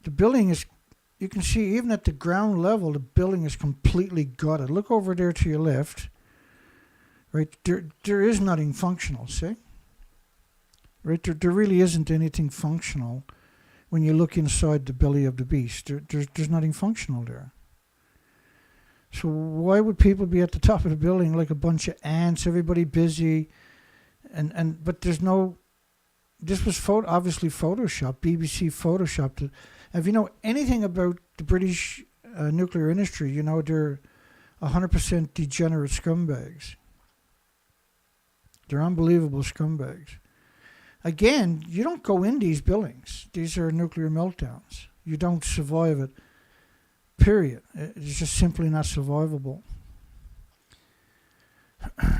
the building is, you can see even at the ground level, the building is completely gutted. Look over there to your left. Right, there is nothing functional, see? Right, there really isn't anything functional when you look inside the belly of the beast. There's nothing functional there. So why would people be at the top of the building like a bunch of ants, everybody busy, but there's no, this was obviously Photoshopped, BBC Photoshopped it. If you know anything about the British nuclear industry, you know they're 100% degenerate scumbags. They're unbelievable scumbags. Again, you don't go in these buildings. These are nuclear meltdowns. You don't survive it, period. It's just simply not survivable.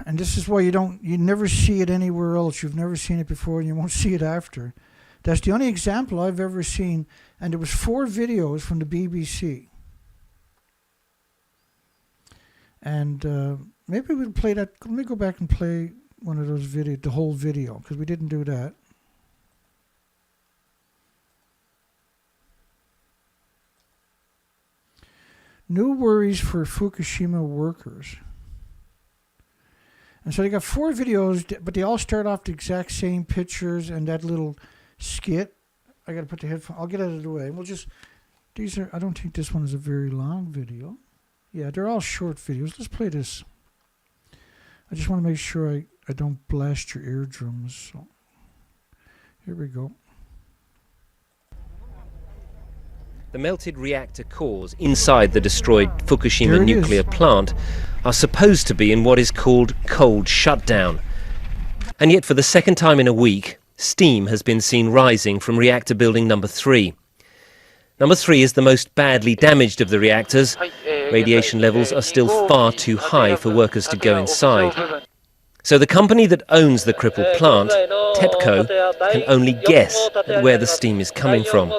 And this is why you never see it anywhere else. You've never seen it before, and you won't see it after. That's the only example I've ever seen. And there was 4 videos from the BBC. And maybe we'll play that. Let me go back and play one of those videos, the whole video, because we didn't do that. New worries for Fukushima workers. And so they got 4 videos, but they all start off the exact same pictures and that little skit. I got to put the headphone. I'll get out of the way. We'll just. These are. I don't think this one is a very long video. Yeah, they're all short videos. Let's play this. I just want to make sure I don't blast your eardrums. So here we go. The melted reactor cores inside the destroyed Fukushima nuclear plant are supposed to be in what is called cold shutdown. And yet for the second time in a week, steam has been seen rising from reactor building number 3. Number 3 is the most badly damaged of the reactors. Radiation levels are still far too high for workers to go inside. So the company that owns the crippled plant, TEPCO, can only guess at where the steam is coming from.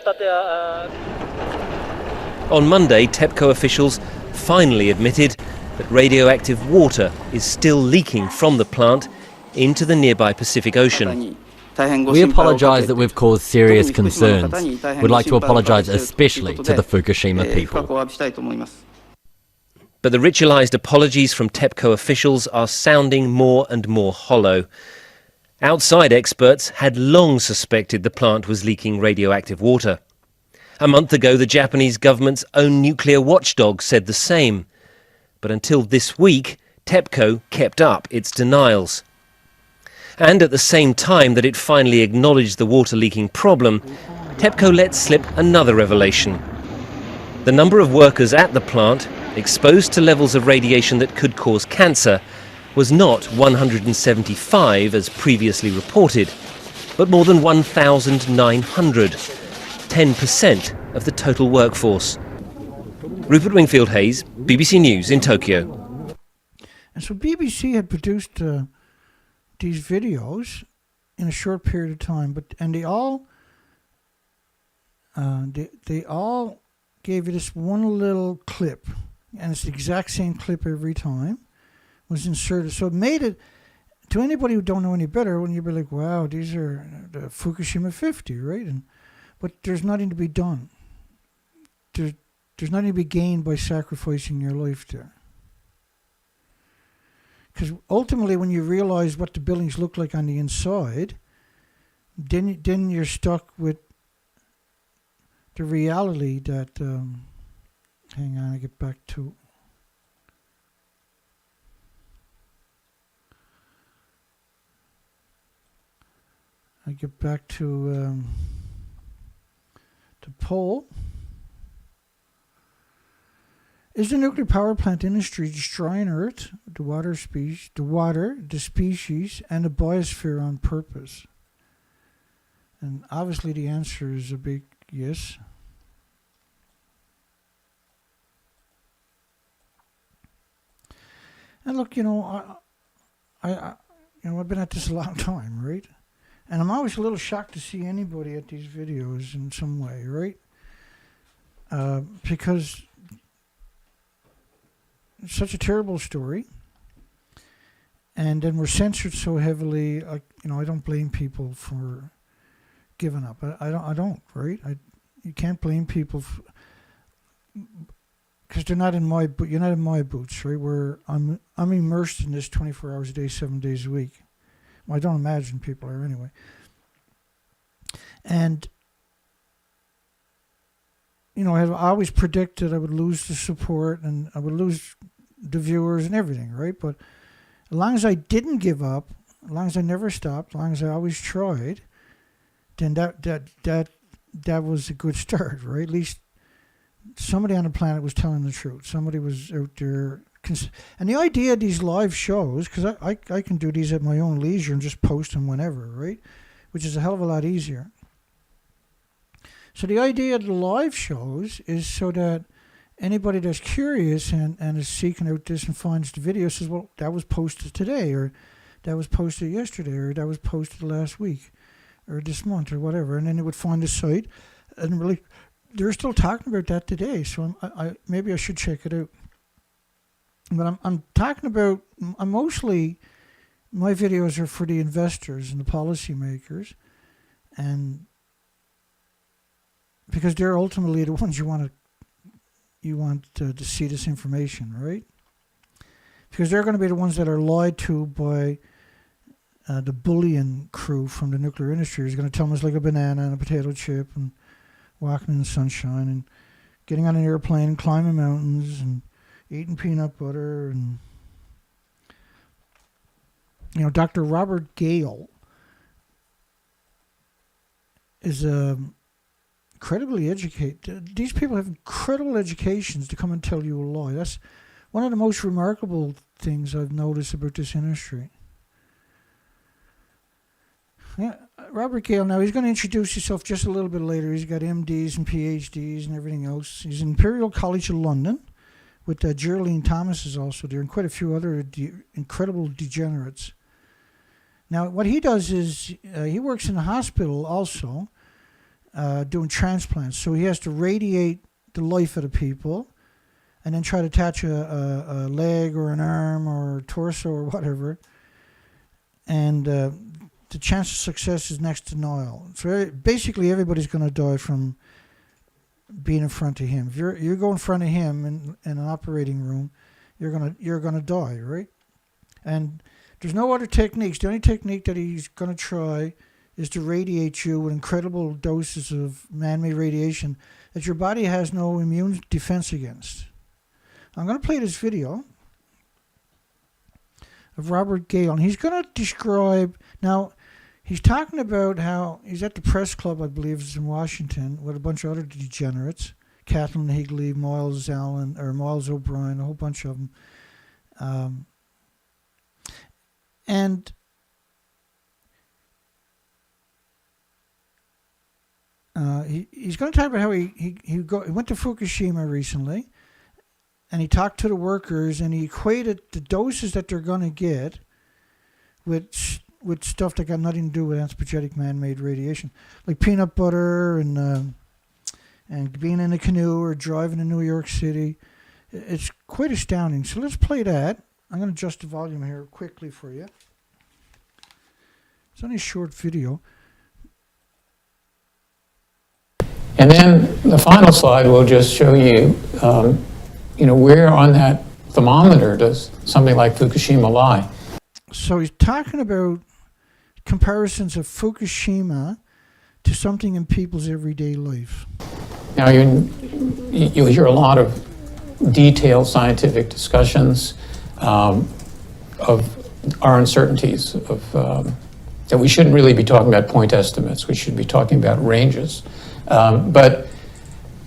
On Monday, TEPCO officials finally admitted that radioactive water is still leaking from the plant into the nearby Pacific Ocean. We apologise that we've caused serious concerns. We'd like to apologise especially to the Fukushima people. But the ritualised apologies from TEPCO officials are sounding more and more hollow. Outside experts had long suspected the plant was leaking radioactive water. A month ago, the Japanese government's own nuclear watchdog said the same. But until this week, TEPCO kept up its denials. And at the same time that it finally acknowledged the water leaking problem, TEPCO let slip another revelation. The number of workers at the plant exposed to levels of radiation that could cause cancer was not 175 as previously reported, but more than 1,900, 10% of the total workforce. Rupert Wingfield-Hayes, BBC News in Tokyo. And so BBC had produced these videos in a short period of time, and they all gave you this one little clip, and it's the exact same clip every time was inserted. So it made it, to anybody who don't know any better, when you'd be like, wow, these are the Fukushima 50, right? But there's nothing to be done. There's nothing to be gained by sacrificing your life there. Because ultimately, when you realize what the buildings look like on the inside, then you're stuck with the reality that, hang on, I get back to, the poll. Is the nuclear power plant industry destroying Earth, the water, the species, and the biosphere on purpose? And obviously the answer is a big yes. And look, I've been at this a long time, right? And I'm always a little shocked to see anybody at these videos in some way, right? Because it's such a terrible story, and then we're censored so heavily. I don't blame people for giving up. I don't, right? You can't blame people because they're not in my. You're not in my boots, right? I'm immersed in this 24 hours a day, 7 days a week. Well, I don't imagine people are anyway. And I always predicted I would lose the support and I would lose the viewers and everything, right? But as long as I didn't give up, as long as I never stopped, as long as I always tried, then that was a good start, right? At least somebody on the planet was telling the truth. Somebody was out there. And the idea of these live shows, because I can do these at my own leisure and just post them whenever, right? which is a hell of a lot easier. So the idea of the live shows is so that anybody that's curious and is seeking out this and finds the video says, well, that was posted today, or that was posted yesterday, or that was posted last week, or this month, or whatever. And then they would find the site, and really, they're still talking about that today. So I maybe I should check it out. But I'm talking about, mostly, my videos are for the investors and the policymakers, and because they're ultimately the ones you want to see this information, right? Because they're going to be the ones that are lied to by the bullying crew from the nuclear industry. Who's going to tell them it's like a banana and a potato chip, and walking in the sunshine, and getting on an airplane, and climbing mountains, and eating peanut butter. And Dr. Robert Gale is incredibly educated. These people have incredible educations to come and tell you a lie. That's one of the most remarkable things I've noticed about this industry. Yeah, Robert Gale, now he's going to introduce himself just a little bit later. He's got MDs and PhDs and everything else. He's in Imperial College of London with Geraldine Thomas is also there, and quite a few other incredible degenerates. Now, what he does is he works in a hospital also, doing transplants. So he has to radiate the life of the people and then try to attach a leg or an arm or a torso or whatever. And the chance of success is next to nil. So basically everybody's going to die from being in front of him. If you go in front of him in an operating room, you're gonna die, right? And there's no other techniques. The only technique that he's going to try is to radiate you with incredible doses of man-made radiation that your body has no immune defense against. I'm going to play this video of Robert Gale, and he's going to describe, now, he's talking about how he's at the press club, I believe it's in Washington, with a bunch of other degenerates, Kathleen Higley, Miles O'Brien, a whole bunch of them. And he's going to talk about how he went to Fukushima recently, and he talked to the workers, and he equated the doses that they're going to get with stuff that got nothing to do with anthropogenic man-made radiation, like peanut butter and being in a canoe or driving in New York City. It's quite astounding. So let's play that. I'm going to adjust the volume here quickly for you. It's only a short video. And then the final slide will just show you, where on that thermometer does something like Fukushima lie. So he's talking about comparisons of Fukushima to something in people's everyday life. Now, you'll hear a lot of detailed scientific discussions of our uncertainties, that we shouldn't really be talking about point estimates. We should be talking about ranges. But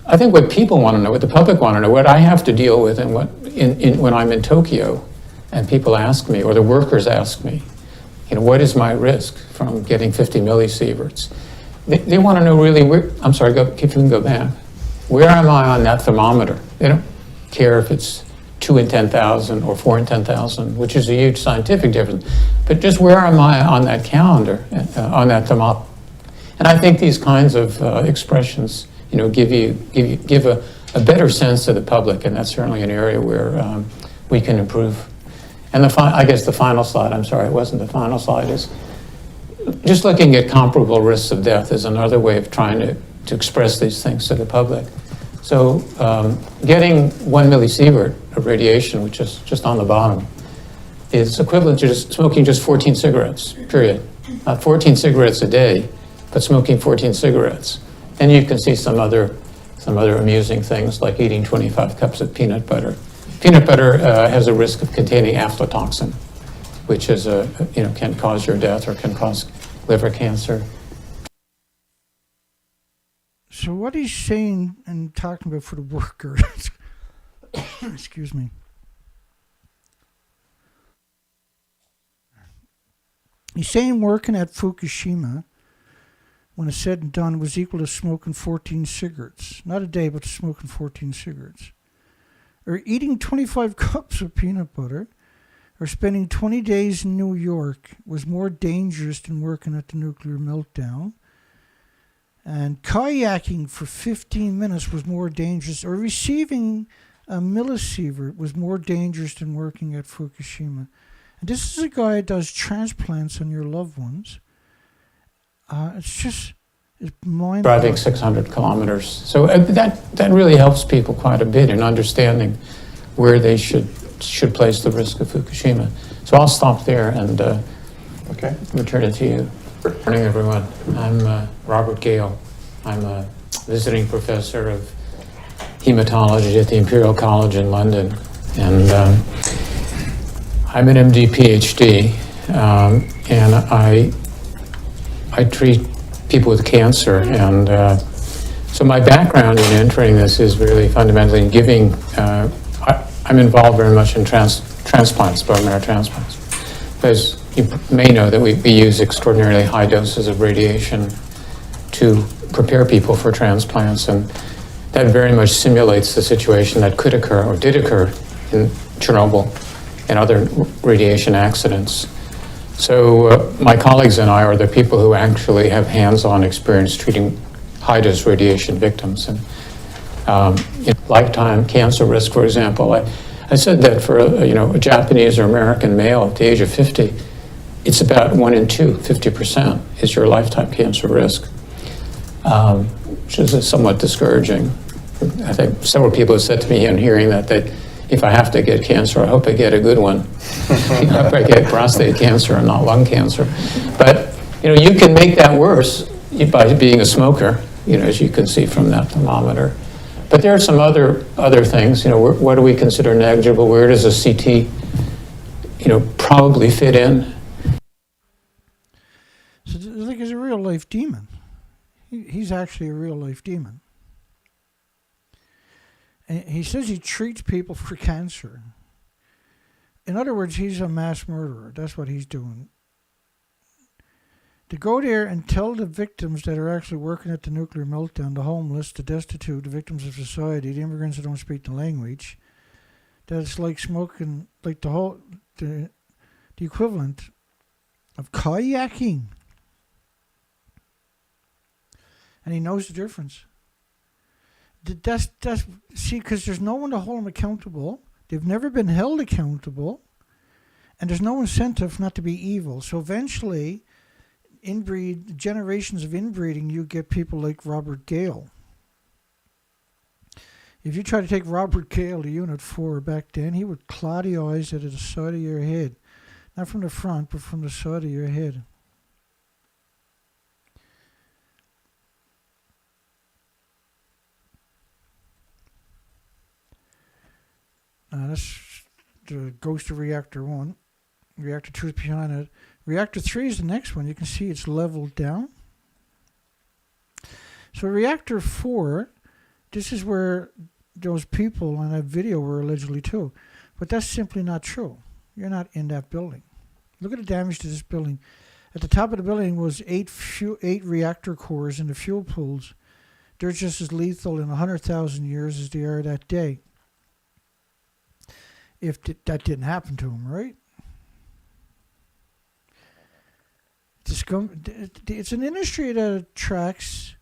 I think what people want to know, what the public want to know, what I have to deal with, and when I'm in Tokyo, and people ask me, or the workers ask me, what is my risk from getting 50 millisieverts? They want to know really where. I'm sorry, if you can go back. Where am I on that thermometer? They don't care if it's 2 in 10,000 or 4 in 10,000, which is a huge scientific difference. But just where am I on that calendar, on that thermometer? And I think these kinds of expressions, give a better sense to the public, and that's certainly an area where we can improve. And I guess the final slide, I'm sorry, it wasn't the final slide, is just looking at comparable risks of death is another way of trying to express these things to the public. So getting 1 millisievert of radiation, which is just on the bottom, is equivalent to just smoking just 14 cigarettes, period. Not 14 cigarettes a day, but smoking 14 cigarettes. Then you can see some other amusing things like eating 25 cups of peanut butter. Peanut butter has a risk of containing aflatoxin, which is can cause your death or can cause liver cancer. So what he's saying and talking about for the workers, excuse me. He's saying working at Fukushima, when it's said and done, was equal to smoking 14 cigarettes. Not a day, but smoking 14 cigarettes. Or eating 25 cups of peanut butter, or spending 20 days in New York was more dangerous than working at the nuclear meltdown. And kayaking for 15 minutes was more dangerous, or receiving a millisievert was more dangerous than working at Fukushima. And this is a guy that does transplants on your loved ones. It's mind-blowing. Driving 600 kilometers. So that really helps people quite a bit in understanding where they should place the risk of Fukushima. So I'll stop there and return it to you. Good morning, everyone. I'm Robert Gale. I'm a visiting professor of hematology at the Imperial College in London. And I'm an MD PhD, and I treat people with cancer. And so my background in entering this is really fundamentally in giving, I'm involved very much in transplants, bone marrow transplants. Because you may know that we use extraordinarily high doses of radiation to prepare people for transplants, and that very much simulates the situation that could occur or did occur in Chernobyl and other radiation accidents. So my colleagues and I are the people who actually have hands-on experience treating high-dose radiation victims. And lifetime cancer risk, for example, I said that for a Japanese or American male at the age of 50, it's about 1 in 2, 50% is your lifetime cancer risk, which is somewhat discouraging. I think several people have said to me on hearing that if I have to get cancer, I hope I get a good one. I hope I get prostate cancer and not lung cancer. But you can make that worse by being a smoker, as you can see from that thermometer. But there are some other things. What do we consider negligible? Where does a CT, probably fit in? So he's a real life demon. He's actually a real life demon. And he says he treats people for cancer. In other words, he's a mass murderer. That's what he's doing. To go there and tell the victims that are actually working at the nuclear meltdown, the homeless, the destitute, the victims of society, the immigrants that don't speak the language, that it's like smoking, like the equivalent of kayaking. And he knows the difference. See, because there's no one to hold them accountable. They've never been held accountable. And there's no incentive not to be evil. So eventually, generations of inbreeding, you get people like Robert Gale. If you try to take Robert Gale to Unit 4 back then, he would claw the eyes out of the side of your head. Not from the front, but from the side of your head. That's the Ghost of Reactor 1. Reactor 2 is behind it. Reactor 3 is the next one. You can see it's leveled down. So Reactor 4, this is where those people on that video were allegedly too. But that's simply not true. You're not in that building. Look at the damage to this building. At the top of the building was 8 reactor cores in the fuel pools. They're just as lethal in 100,000 years as they are that day. If that didn't happen to them, right? It's an industry that attracts,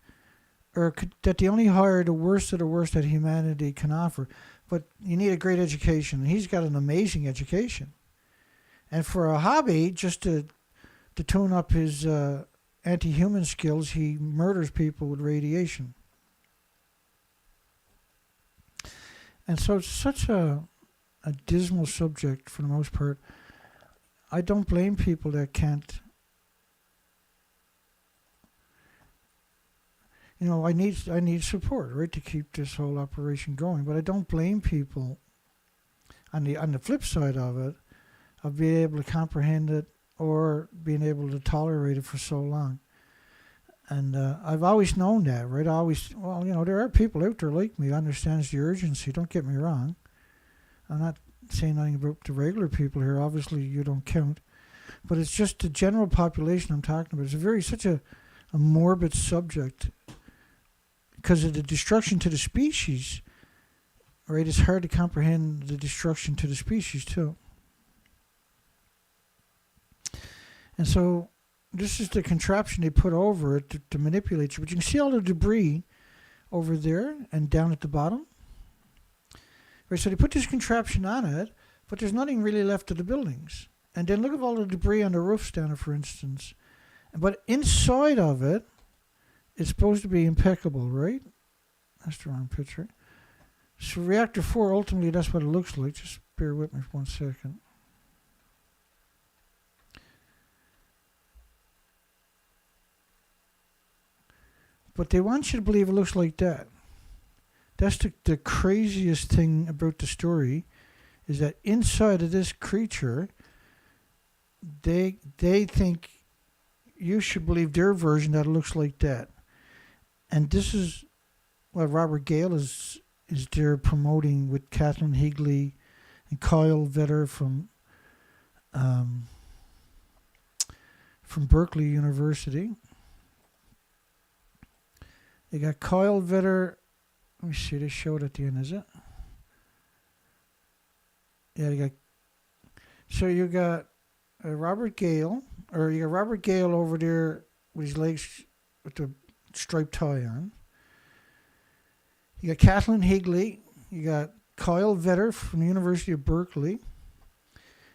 or that they only hire the worst of the worst that humanity can offer. But you need a great education, and he's got an amazing education. And for a hobby, just to tune up his anti-human skills, he murders people with radiation. And so it's such a dismal subject for the most part. I don't blame people that can't. I need support, right, to keep this whole operation going. But I don't blame people on the flip side of it, of being able to comprehend it or being able to tolerate it for so long. And I've always known that, right? There are people out there like me who understands the urgency. Don't get me wrong. I'm not saying anything about the regular people here. Obviously, you don't count. But it's just the general population I'm talking about. It's such a a morbid subject because of the destruction to the species. Right, it's hard to comprehend the destruction to the species too. And so this is the contraption they put over it to manipulate you. But you can see all the debris over there and down at the bottom. Right, so they put this contraption on it, but there's nothing really left of the buildings. And then look at all the debris on the roofs down there, for instance. But inside of it, it's supposed to be impeccable, right? That's the wrong picture. So reactor 4, ultimately, that's what it looks like. Just bear with me for 1 second. But they want you to believe it looks like that. That's the craziest thing about the story, is that inside of this creature, they think you should believe their version that it looks like that. And this is what Robert Gale is there promoting with Kathleen Higley and Kyle Vetter from Berkeley University. They got Kyle Vetter. Let me see, they showed at the end, is it? Yeah, they got. So you got Robert Gale, or you got Robert Gale over there with his legs with the striped tie on. You got Kathleen Higley. You got Kyle Vetter from the University of Berkeley.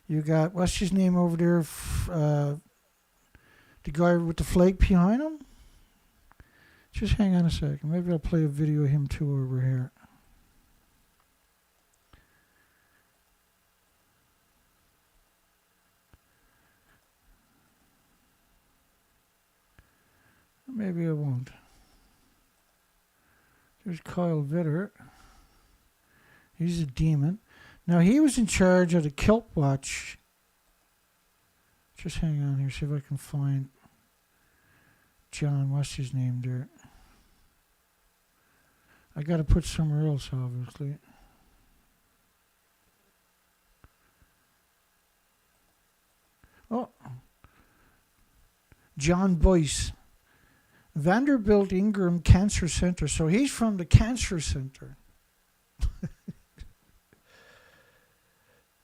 You got, what's his name over there? The guy with the flag behind him. Just hang on a second. Maybe I'll play a video of him too over here. Maybe I won't. There's Kyle Vetter. He's a demon. Now, he was in charge of the Kelp Watch. Just hang on here, see if I can find John, what's his name there? I got to put somewhere else, obviously. Oh. John Boyce. Vanderbilt Ingram Cancer Center. So he's from the Cancer Center.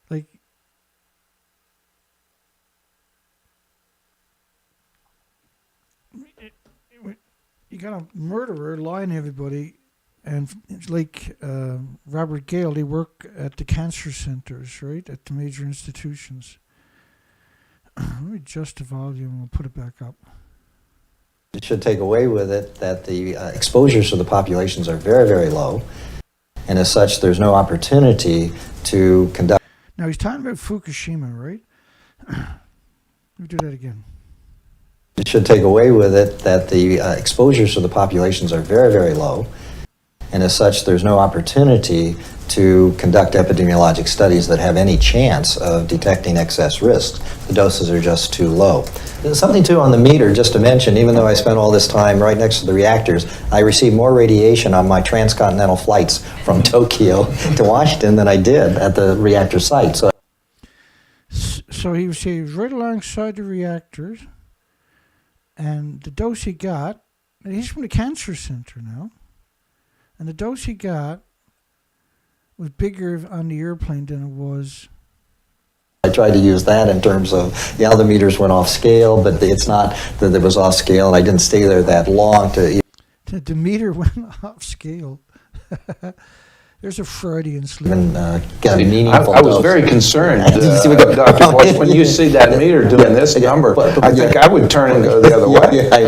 Like, you got a murderer lying to everybody, and it's like Robert Gale, they work at the cancer centers, right, at the major institutions. Let me adjust the volume, we'll put it back up. It should take away with it that the exposures to the populations are very, very low, and as such, there's no opportunity to conduct. Now, he's talking about Fukushima, right? Let me do that again. It should take away with it that the exposures to the populations are very, very low, and as such, there's no opportunity to conduct epidemiologic studies that have any chance of detecting excess risks. The doses are just too low. There's something too on the meter, just to mention, even though I spent all this time right next to the reactors, I received more radiation on my transcontinental flights from Tokyo to Washington than I did at the reactor site. So he was right alongside the reactors, and the dose he got, and he's from the cancer center now, and the dose he got was bigger on the airplane than it was. I tried to use that in terms of, yeah, the meters went off scale, but it's not that it was off scale, and I didn't stay there that long to... The meter went off scale. There's a Freudian slip. Even get a meaningful I was dose. very concerned, Dr. Boyce, when you see that meter doing this number, I think I would turn and go the other way. I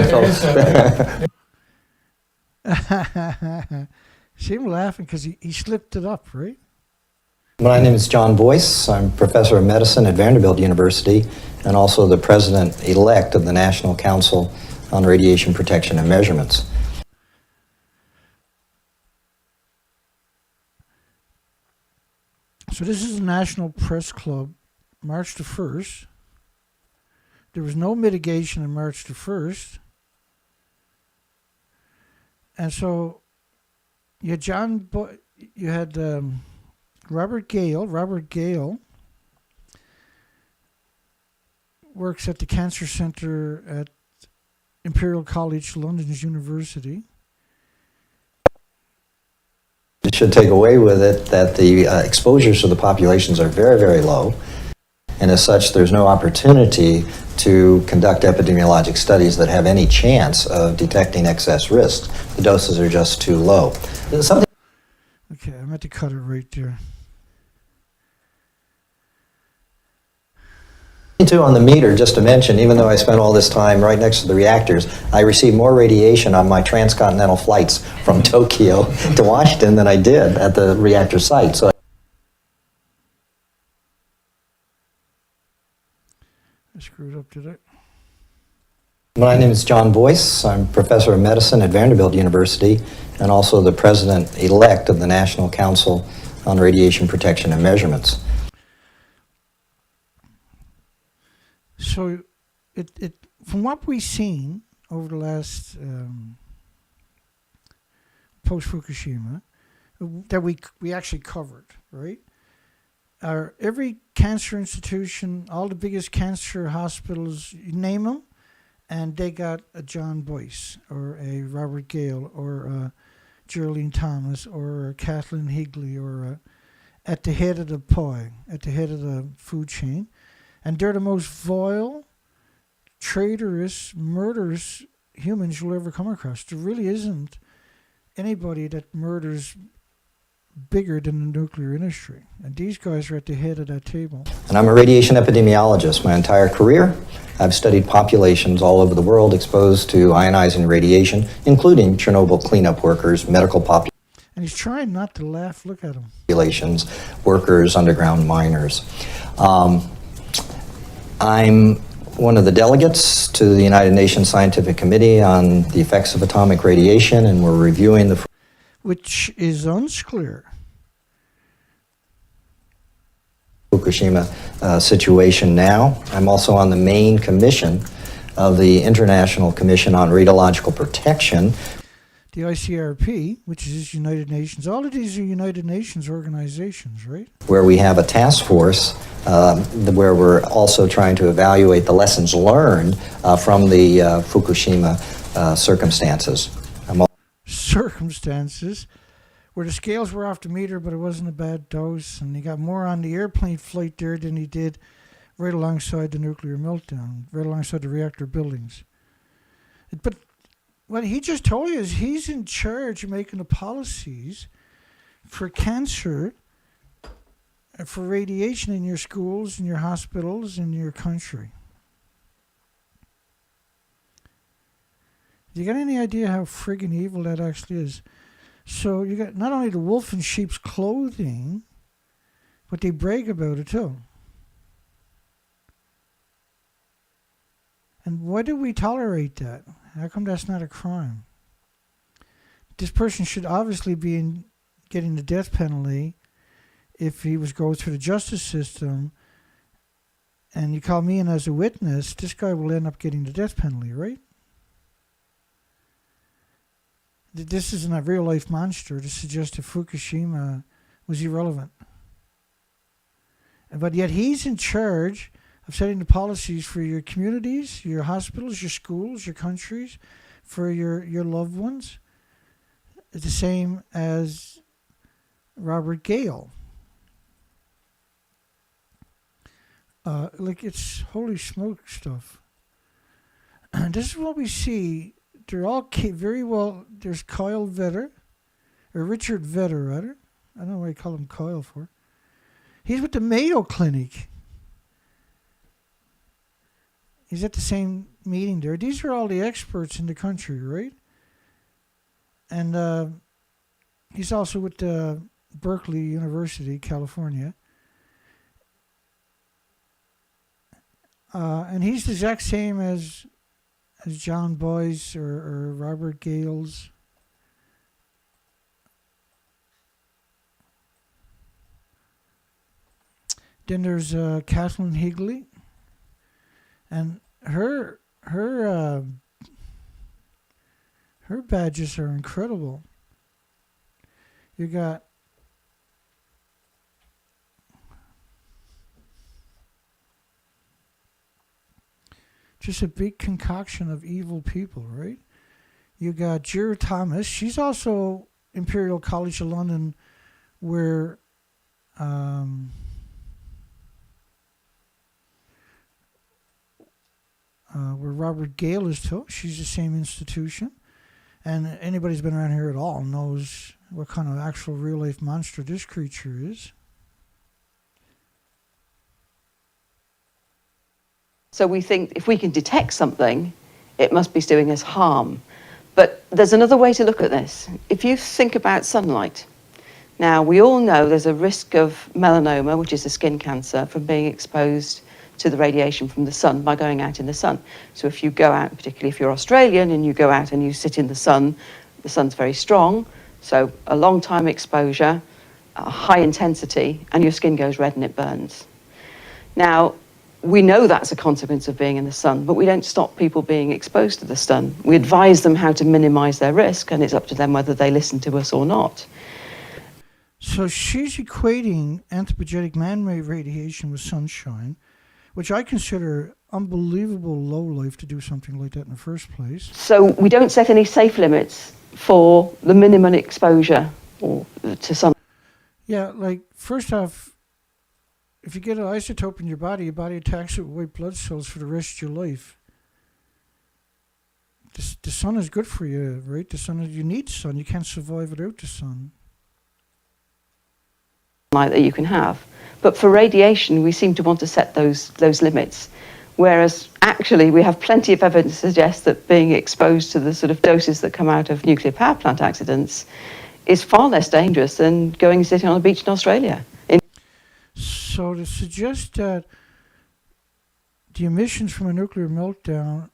know. See him laughing because he slipped it up, right? My name is John Boyce. I'm professor of medicine at Vanderbilt University and also the president-elect of the National Council on Radiation Protection and Measurements. So this is the National Press Club, March the 1st. There was no mitigation on March the 1st. And so you had you had Robert Gale. Robert Gale works at the Cancer Center at Imperial College London's University. It should take away with it that the exposures to the populations are very, very low, and as such, there's no opportunity to conduct epidemiologic studies that have any chance of detecting excess risks. The doses are just too low. Something Okay, I meant to cut it right there. too on the meter, just to mention, even though I spent all this time right next to the reactors, I received more radiation on my transcontinental flights from Tokyo to Washington than I did at the reactor site. So I screwed up, did I? my name is John Boyce. I'm professor of medicine at Vanderbilt University and also the president-elect of the National Council on Radiation Protection and Measurements. So, from what we've seen over the last post-Fukushima, that we actually covered, right? Every cancer institution, all the biggest cancer hospitals, you name them, and they got a John Boyce or a Robert Gale or a Geraldine Thomas or a Kathleen Higley or at the head of the pie, at the head of the food chain. And they're the most vile, traitorous, murderous humans you'll ever come across. There really isn't anybody that murders bigger than the nuclear industry. And these guys are at the head of that table. And I'm a radiation epidemiologist. My entire career, I've studied populations all over the world exposed to ionizing radiation, including Chernobyl cleanup workers, medical And he's trying not to laugh. Look at him. populations, workers, underground miners. I'm one of the delegates to the United Nations Scientific Committee on the Effects of Atomic Radiation, and we're reviewing the Which is unclear. Fukushima situation now. I'm also on the main commission of the International Commission on Radiological Protection. The ICRP, which is United Nations. All of these are United Nations organizations, right? Where we have a task force where we're also trying to evaluate the lessons learned from the Fukushima circumstances. Circumstances where the scales were off the meter, but it wasn't a bad dose, and he got more on the airplane flight there than he did right alongside the nuclear meltdown, right alongside the reactor buildings. But what he just told you is he's in charge of making the policies for cancer, for radiation in your schools, in your hospitals, in your country. Do you got any idea how friggin' evil that actually is? So you got not only the wolf in sheep's clothing, but they brag about it too. And why do we tolerate that? How come that's not a crime? This person should obviously be getting the death penalty if he was going through the justice system. And you call me in as a witness, this guy will end up getting the death penalty, right? This isn't a real-life monster to suggest that Fukushima was irrelevant. But yet he's in charge of setting the policies for your communities, your hospitals, your schools, your countries, for your loved ones. It's the same as Robert Gale. It's holy smoke stuff. And this is what we see. They're all very well. There's Kyle Vetter, or Richard Vetter, rather. I don't know why I call him Kyle for. He's with the Mayo Clinic. He's at the same meeting there. These are all the experts in the country, right? And he's also with Berkeley University, California. And he's the exact same as John Boyce or Robert Gales. Then there's Kathleen Higley, and her badges are incredible. You got just a big concoction of evil people, right? You got Jira Thomas. She's also Imperial College of London, where Robert Gale is taught. She's the same institution. And anybody who's been around here at all knows what kind of actual real-life monster this creature is. So we think if we can detect something, it must be doing us harm. But there's another way to look at this. If you think about sunlight, now we all know there's a risk of melanoma, which is a skin cancer, from being exposed to the radiation from the sun by going out in the sun. So if you go out, particularly if you're Australian and you go out and you sit in the sun's very strong, so a long time exposure, a high intensity, and your skin goes red and it burns. Now, we know that's a consequence of being in the sun, but we don't stop people being exposed to the sun. We advise them how to minimize their risk, and it's up to them whether they listen to us or not. So she's equating anthropogenic man-made radiation with sunshine, which I consider unbelievable low-life to do something like that in the first place. So we don't set any safe limits for the minimum exposure to sun. Yeah, like, first off, if you get an isotope in your body attacks it with white blood cells for the rest of your life. The sun is good for you, right? You need sun. You can't survive without the sun. Light that you can have. But for radiation, we seem to want to set those limits. Whereas actually, we have plenty of evidence to suggest that being exposed to the sort of doses that come out of nuclear power plant accidents is far less dangerous than going and sitting on a beach in Australia. So to suggest that the emissions from a nuclear meltdown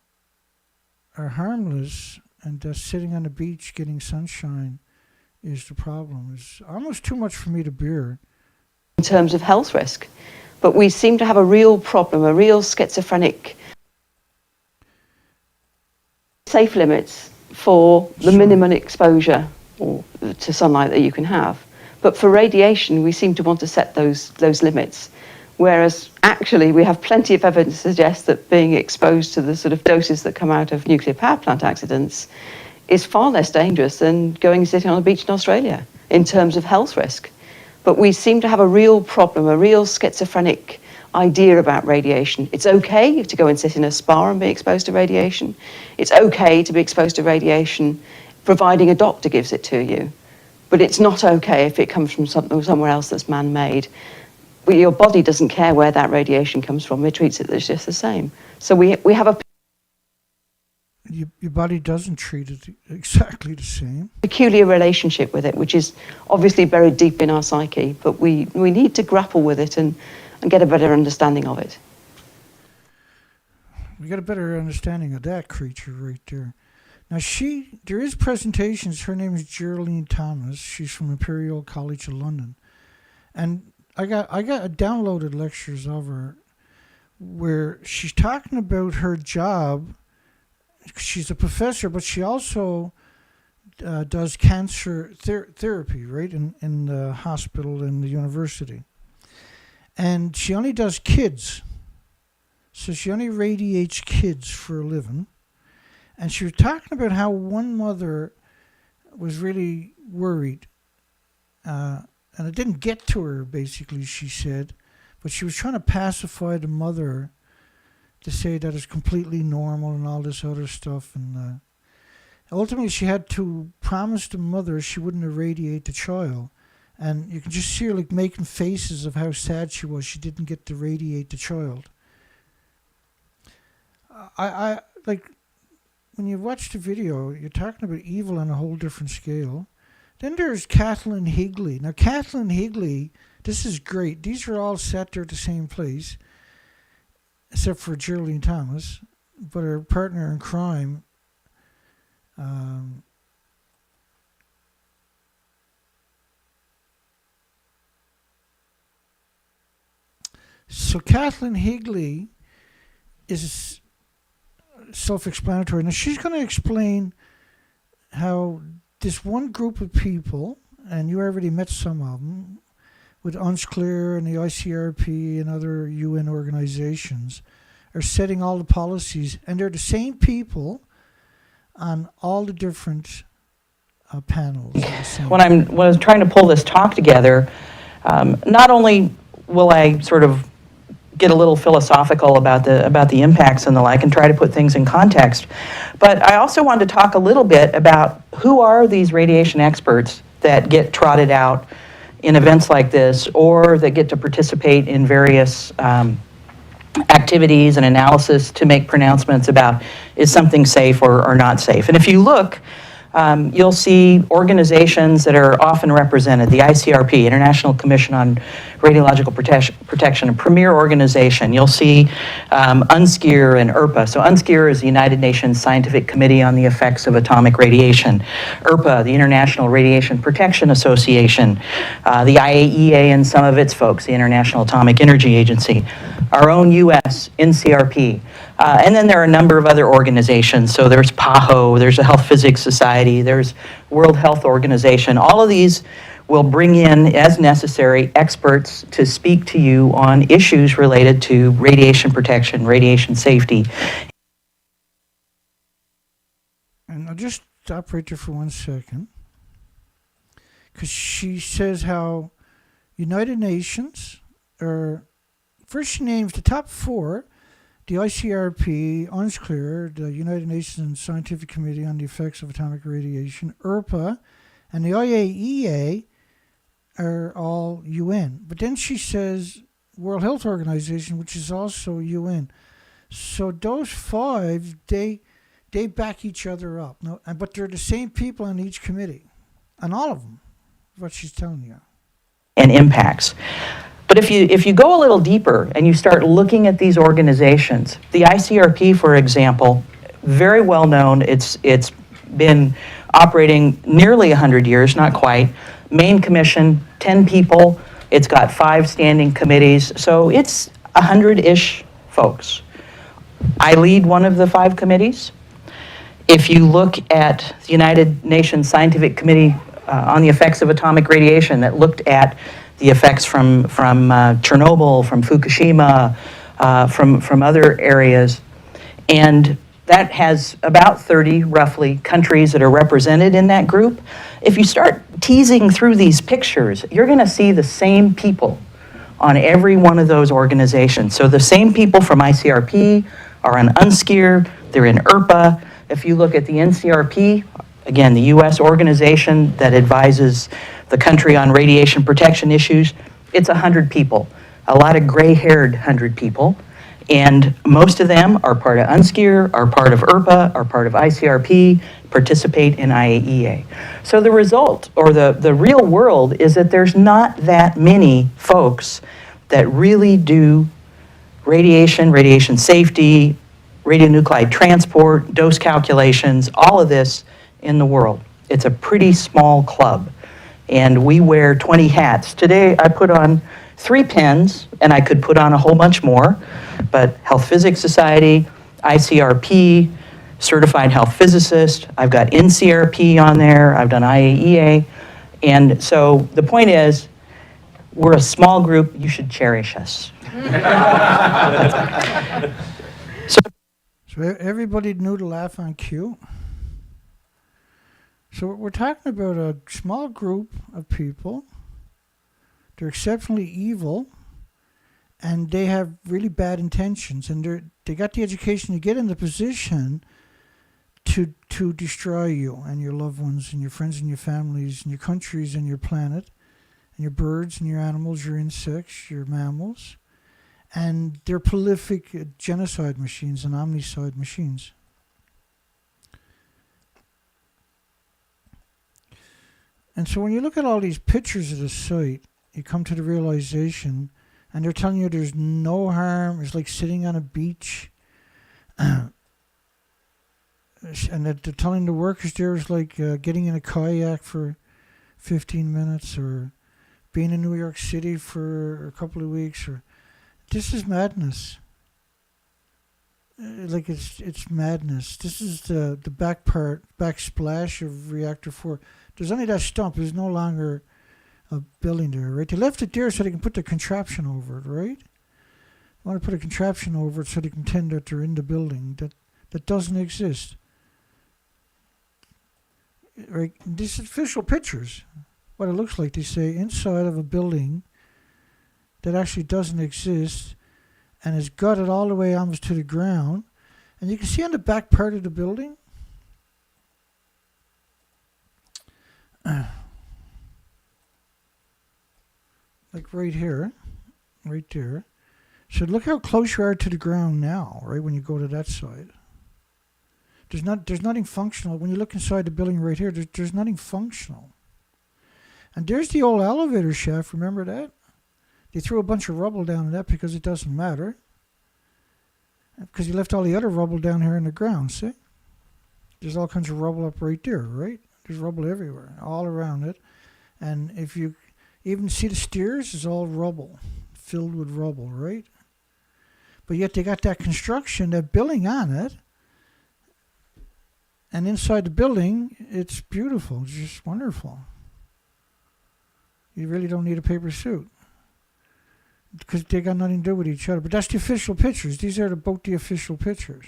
are harmless and that sitting on the beach getting sunshine is the problem is almost too much for me to bear. In terms of health risk. But we seem to have a real problem, a real schizophrenic safe limits for the minimum exposure to sunlight that you can have. But for radiation, we seem to want to set those limits. Whereas actually, we have plenty of evidence to suggest that being exposed to the sort of doses that come out of nuclear power plant accidents is far less dangerous than going and sitting on a beach in Australia in terms of health risk. But we seem to have a real problem, a real schizophrenic idea about radiation. It's okay to go and sit in a spa and be exposed to radiation. It's okay to be exposed to radiation providing a doctor gives it to you. But it's not okay if it comes from somewhere else that's man-made. Your body doesn't care where that radiation comes from. It treats it as just the same. So we have a Your body doesn't treat it exactly the same. Peculiar relationship with it, which is obviously buried deep in our psyche, but we need to grapple with it and get a better understanding of it. We got a better understanding of that creature right there. Now there is presentations. Her name is Geraldine Thomas. She's from Imperial College of London, and I got downloaded lectures of her where she's talking about her job. She's a professor, but she also does cancer therapy, right, in the hospital and the university. And she only does kids. So she only radiates kids for a living. And she was talking about how one mother was really worried. And it didn't get to her, basically, she said. But she was trying to pacify the mother to say that it's completely normal and all this other stuff. And ultimately, she had to promise the mother she wouldn't irradiate the child. And you can just see her like making faces of how sad she was. She didn't get to radiate the child. I like, when you watch the video, you're talking about evil on a whole different scale. Then there's Kathleen Higley. Now, Kathleen Higley, this is great. These are all sat there at the same place, except for Geraldine Thomas, but her partner in crime, so Kathleen Higley is self-explanatory. Now, she's going to explain how this one group of people, and you already met some of them, with UNSCLEAR and the ICRP and other UN organizations, are setting all the policies, and they're the same people on all the different panels. When I'm trying to pull this talk together, not only will I sort of get a little philosophical about the impacts and the like and try to put things in context, but I also want to talk a little bit about who are these radiation experts that get trotted out in events like this, or that get to participate in various activities and analysis to make pronouncements about is something safe or not safe. And if you look, you'll see organizations that are often represented. The ICRP, International Commission on Radiological Protection, a premier organization. You'll see UNSCEAR and IRPA. So UNSCEAR is the United Nations Scientific Committee on the Effects of Atomic Radiation. IRPA, the International Radiation Protection Association. The IAEA and some of its folks, the International Atomic Energy Agency. Our own U.S. NCRP. And then there are a number of other organizations. So there's PAHO, there's the Health Physics Society, there's World Health Organization. All of these will bring in, as necessary, experts to speak to you on issues related to radiation protection, radiation safety. And I'll just stop right there for 1 second. Because she says how United Nations are, first she names the top 4, the ICRP, UNSCEAR, the United Nations Scientific Committee on the Effects of Atomic Radiation, IRPA, and the IAEA are all UN. But then she says World Health Organization, which is also UN. So those 5, they back each other up. No, but they're the same people on each committee, on all of them, is what she's telling you. And impacts. But if you go a little deeper and you start looking at these organizations, the ICRP, for example, very well known. It's been operating nearly 100 years, not quite. Main commission, 10 people. It's got 5 standing committees, so it's 100-ish folks. I lead one of the 5 committees. If you look at the United Nations Scientific Committee on the Effects of Atomic Radiation that looked at the effects from Chernobyl, from Fukushima, from other areas, and that has about 30, roughly, countries that are represented in that group. If you start teasing through these pictures, you're going to see the same people on every one of those organizations. So the same people from ICRP are on UNSCEAR, they're in IRPA. If you look at the NCRP, again, the U.S. organization that advises the country on radiation protection issues, it's 100 people, a lot of gray-haired 100 people. And most of them are part of UNSCEAR, are part of IRPA, are part of ICRP, participate in IAEA. So the result, or the real world, is that there's not that many folks that really do radiation safety, radionuclide transport, dose calculations, all of this in the world. It's a pretty small club. And we wear 20 hats. Today I put on 3 pins, and I could put on a whole bunch more, but Health Physics Society, ICRP, Certified Health Physicist, I've got NCRP on there, I've done IAEA, and so the point is, we're a small group, you should cherish us. So everybody knew to laugh on cue. So we're talking about a small group of people. They're exceptionally evil, and they have really bad intentions, and they got the education to get in the position to destroy you and your loved ones and your friends and your families and your countries and your planet and your birds and your animals, your insects, your mammals. And they're prolific genocide machines and omnicide machines. And so when you look at all these pictures of the site, you come to the realization, and they're telling you there's no harm. It's like sitting on a beach. And that they're telling the workers there is like getting in a kayak for 15 minutes or being in New York City for a couple of weeks. This is madness. Like it's madness. This is the backsplash of Reactor 4. There's only that stump. There's no longer a building there, right? They left it there so they can put the contraption over it, right? want to put a contraption over it so they can pretend that they're in the building that doesn't exist. Right? These official pictures, what it looks like, they say inside of a building that actually doesn't exist and is gutted all the way almost to the ground. And you can see on the back part of the building, like right here, right there. So look how close you are to the ground now, right, when you go to that side. There's nothing functional. When you look inside the building right here, there's nothing functional. And there's the old elevator shaft, remember that? They threw a bunch of rubble down in that because it doesn't matter. Because you left all the other rubble down here in the ground, see? There's all kinds of rubble up right there, right? There's rubble everywhere, all around it. And if you even see the stairs, it's all rubble, filled with rubble, right? But yet they got that construction, that building on it. And inside the building, it's beautiful. It's just wonderful. You really don't need a paper suit. Because they got nothing to do with each other. But that's the official pictures. These are both the official pictures.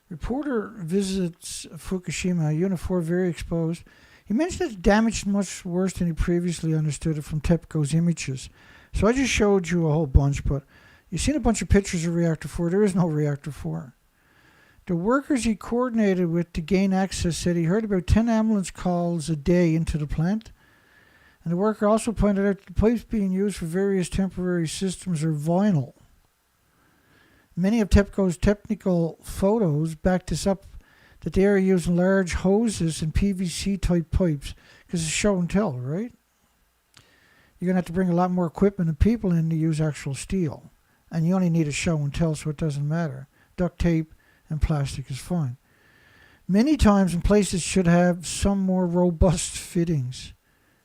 Reporter visits Fukushima, Unit 4 very exposed. He mentioned that the damage is much worse than he previously understood it from TEPCO's images. So I just showed you a whole bunch, but you've seen a bunch of pictures of Reactor 4. There is no Reactor 4. The workers he coordinated with to gain access said he heard about 10 ambulance calls a day into the plant. And the worker also pointed out that the pipes being used for various temporary systems are vinyl. Many of TEPCO's technical photos back this up, that they are using large hoses and PVC-type pipes, because it's show and tell, right? You're going to have to bring a lot more equipment and people in to use actual steel. And you only need a show and tell, so it doesn't matter. Duct tape and plastic is fine. Many times in places should have some more robust fittings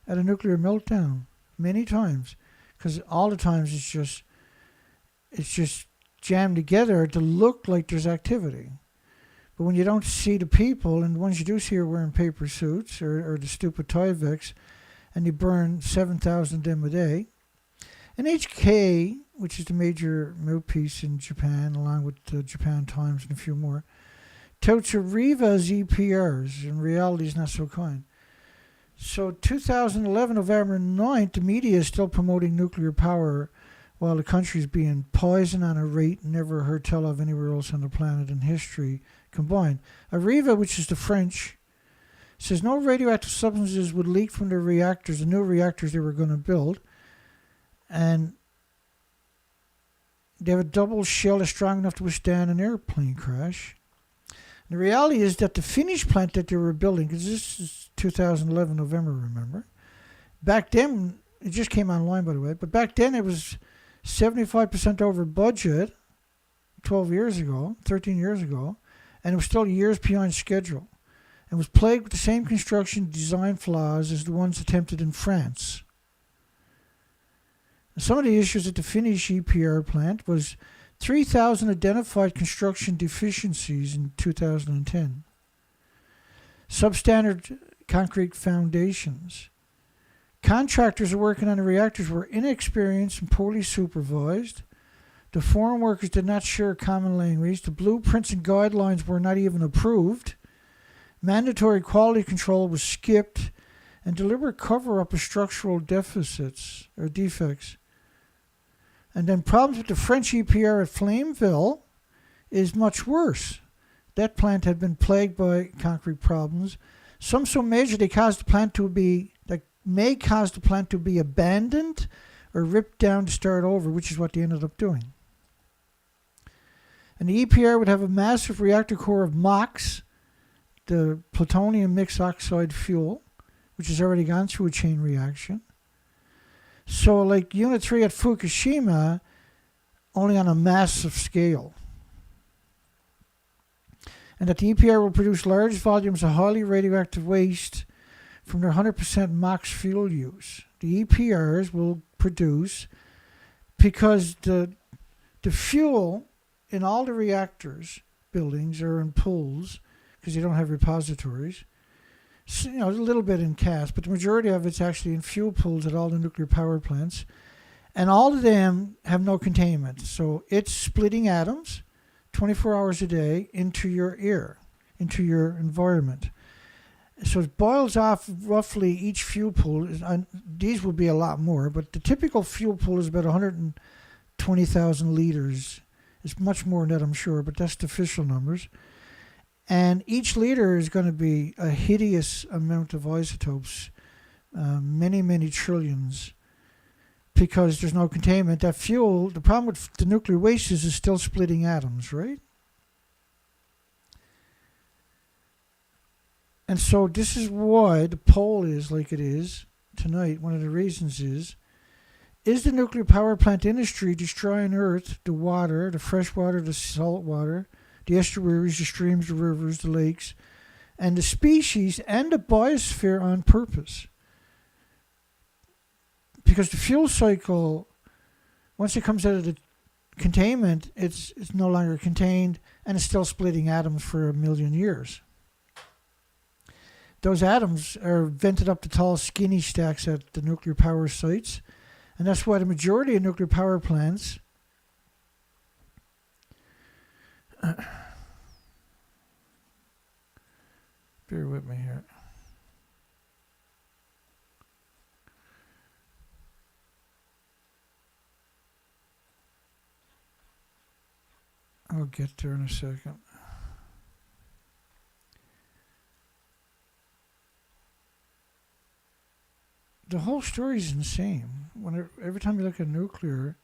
at a nuclear meltdown. Many times. Because all the times it's just jammed together to look like there's activity. But when you don't see the people, and the ones you do see are wearing paper suits or the stupid Tyveks, and you burn 7,000 of them a day. NHK, which is the major mouthpiece in Japan, along with the Japan Times and a few more, touts Arriva's EPRs. In reality, is not so kind. So 2011, November 9th, the media is still promoting nuclear power while the country is being poisoned on a rate never heard tell of anywhere else on the planet in history combined. Arriva, which is the French, says no radioactive substances would leak from their reactors, the new reactors they were going to build. And they have a double shell that's strong enough to withstand an airplane crash. And the reality is that the Finnish plant that they were building, because this is 2011 November, remember? Back then, it just came online, by the way, but back then it was 75% over budget 12 years ago, 13 years ago, and it was still years behind schedule. And was plagued with the same construction design flaws as the ones attempted in France. Some of the issues at the Finnish EPR plant was 3,000 identified construction deficiencies in 2010. Substandard concrete foundations. Contractors working on the reactors were inexperienced and poorly supervised. The foreign workers did not share common language. The blueprints and guidelines were not even approved. Mandatory quality control was skipped, and deliberate cover-up of structural deficits or defects. And then problems with the French EPR at Flameville is much worse. That plant had been plagued by concrete problems. Some so major they caused the plant to be, that may cause the plant to be abandoned or ripped down to start over, which is what they ended up doing. And the EPR would have a massive reactor core of MOX, the plutonium mixed oxide fuel, which has already gone through a chain reaction. So like Unit 3 at Fukushima, only on a massive scale. And that the EPR will produce large volumes of highly radioactive waste from their 100% MOX fuel use. The EPRs will produce, because the fuel in all the reactors buildings are in pools because they don't have repositories. So, a little bit in CAS, but the majority of it's actually in fuel pools at all the nuclear power plants. And all of them have no containment. So it's splitting atoms 24 hours a day into your air, into your environment. So it boils off roughly each fuel pool. And these will be a lot more, but the typical fuel pool is about 120,000 liters. It's much more than that, I'm sure, but that's the official numbers. And each liter is going to be a hideous amount of isotopes, many, many trillions, because there's no containment. That fuel, the problem with the nuclear waste is it's still splitting atoms, right? And so this is why the poll is like it is tonight. One of the reasons is the nuclear power plant industry destroying Earth, the water, the fresh water, the salt water, the estuaries, the streams, the rivers, the lakes, and the species and the biosphere on purpose? Because the fuel cycle, once it comes out of the containment, it's no longer contained, and it's still splitting atoms for 1 million years. Those atoms are vented up to tall, skinny stacks at the nuclear power sites, and that's why the majority of nuclear power plants bear with me here. I'll get there in a second. The whole story is insane. Every time you look at nuclear,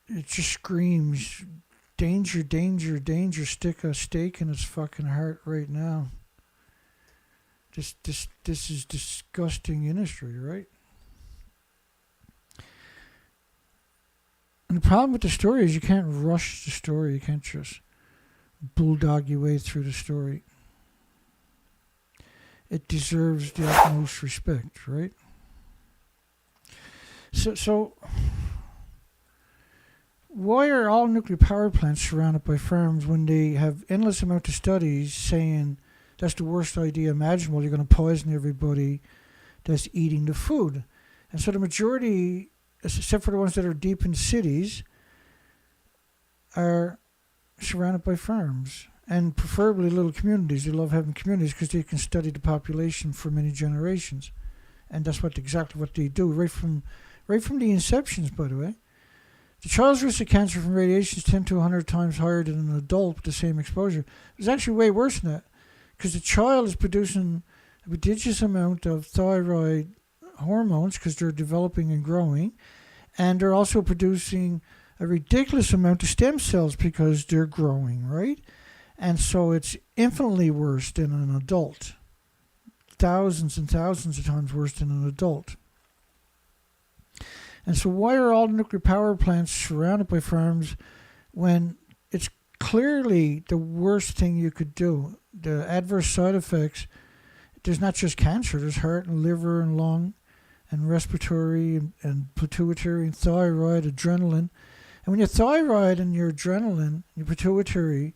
it just screams, danger, danger, danger, stick a stake in its fucking heart right now. This is disgusting industry, right? And the problem with the story is you can't rush the story. You can't just bulldog your way through the story. It deserves the utmost respect, right? So why are all nuclear power plants surrounded by farms when they have endless amount of studies saying that's the worst idea imaginable? You're going to poison everybody that's eating the food. And so the majority, except for the ones that are deep in cities, are surrounded by farms, and preferably little communities. They love having communities because they can study the population for many generations, and that's exactly what they do right from the inceptions. By the way, the child's risk of cancer from radiation is 10 to 100 times higher than an adult with the same exposure. It's actually way worse than that, because the child is producing a prodigious amount of thyroid hormones because they're developing and growing, and they're also producing a ridiculous amount of stem cells because they're growing, right? And so it's infinitely worse than an adult. Thousands and thousands of times worse than an adult. And so why are all nuclear power plants surrounded by farms when it's clearly the worst thing you could do? The adverse side effects, there's not just cancer, there's heart and liver and lung and respiratory and pituitary and thyroid, adrenaline. And when your thyroid and your adrenaline, your pituitary,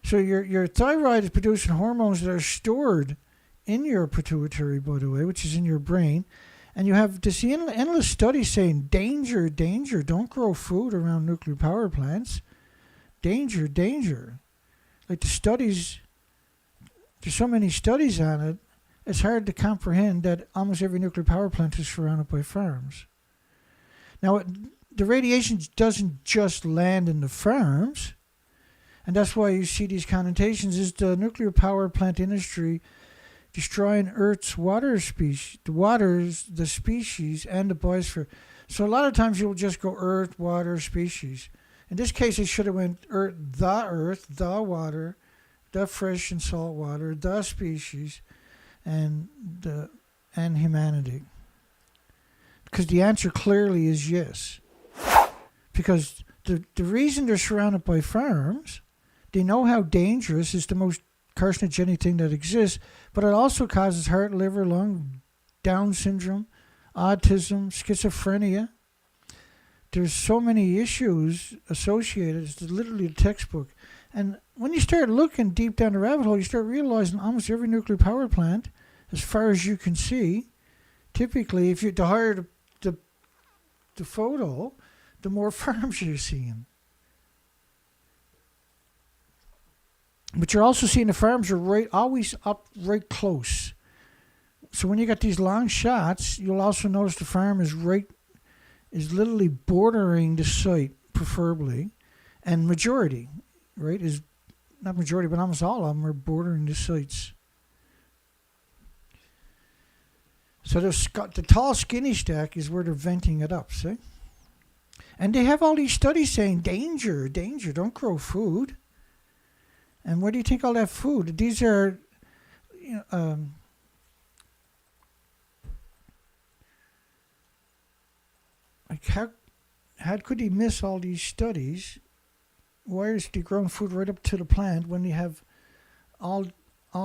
so your thyroid is producing hormones that are stored in your pituitary, by the way, which is in your brain. And you have this endless studies saying, danger, danger, don't grow food around nuclear power plants. Danger, danger. Like the studies, there's so many studies on it, it's hard to comprehend that almost every nuclear power plant is surrounded by farms. Now, the radiation doesn't just land in the farms, and that's why you see these connotations, is the nuclear power plant industry destroying Earth's water species, the waters, the species, and the biosphere. So a lot of times you'll just go Earth, water, species. In this case, it should have went Earth, the water, the fresh and salt water, the species, and humanity. Because the answer clearly is yes. Because the reason they're surrounded by farms, they know how dangerous is the most carcinogenic thing that exists, but it also causes heart, liver, lung, Down syndrome, autism, schizophrenia. There's so many issues associated. It's literally a textbook. And when you start looking deep down the rabbit hole, you start realizing almost every nuclear power plant, as far as you can see, typically, if the higher the photo, the more farms you're seeing. But you're also seeing the farms are always up right close. So when you got these long shots, you'll also notice the farm is literally bordering the site, preferably, and majority, right, is not majority, but almost all of them are bordering the sites. So the tall skinny stack is where they're venting it up, see? And they have all these studies saying, danger, danger, don't grow food. And where do you think all that food? These are, like how could he miss all these studies? Why is he growing food right up to the plant when you have all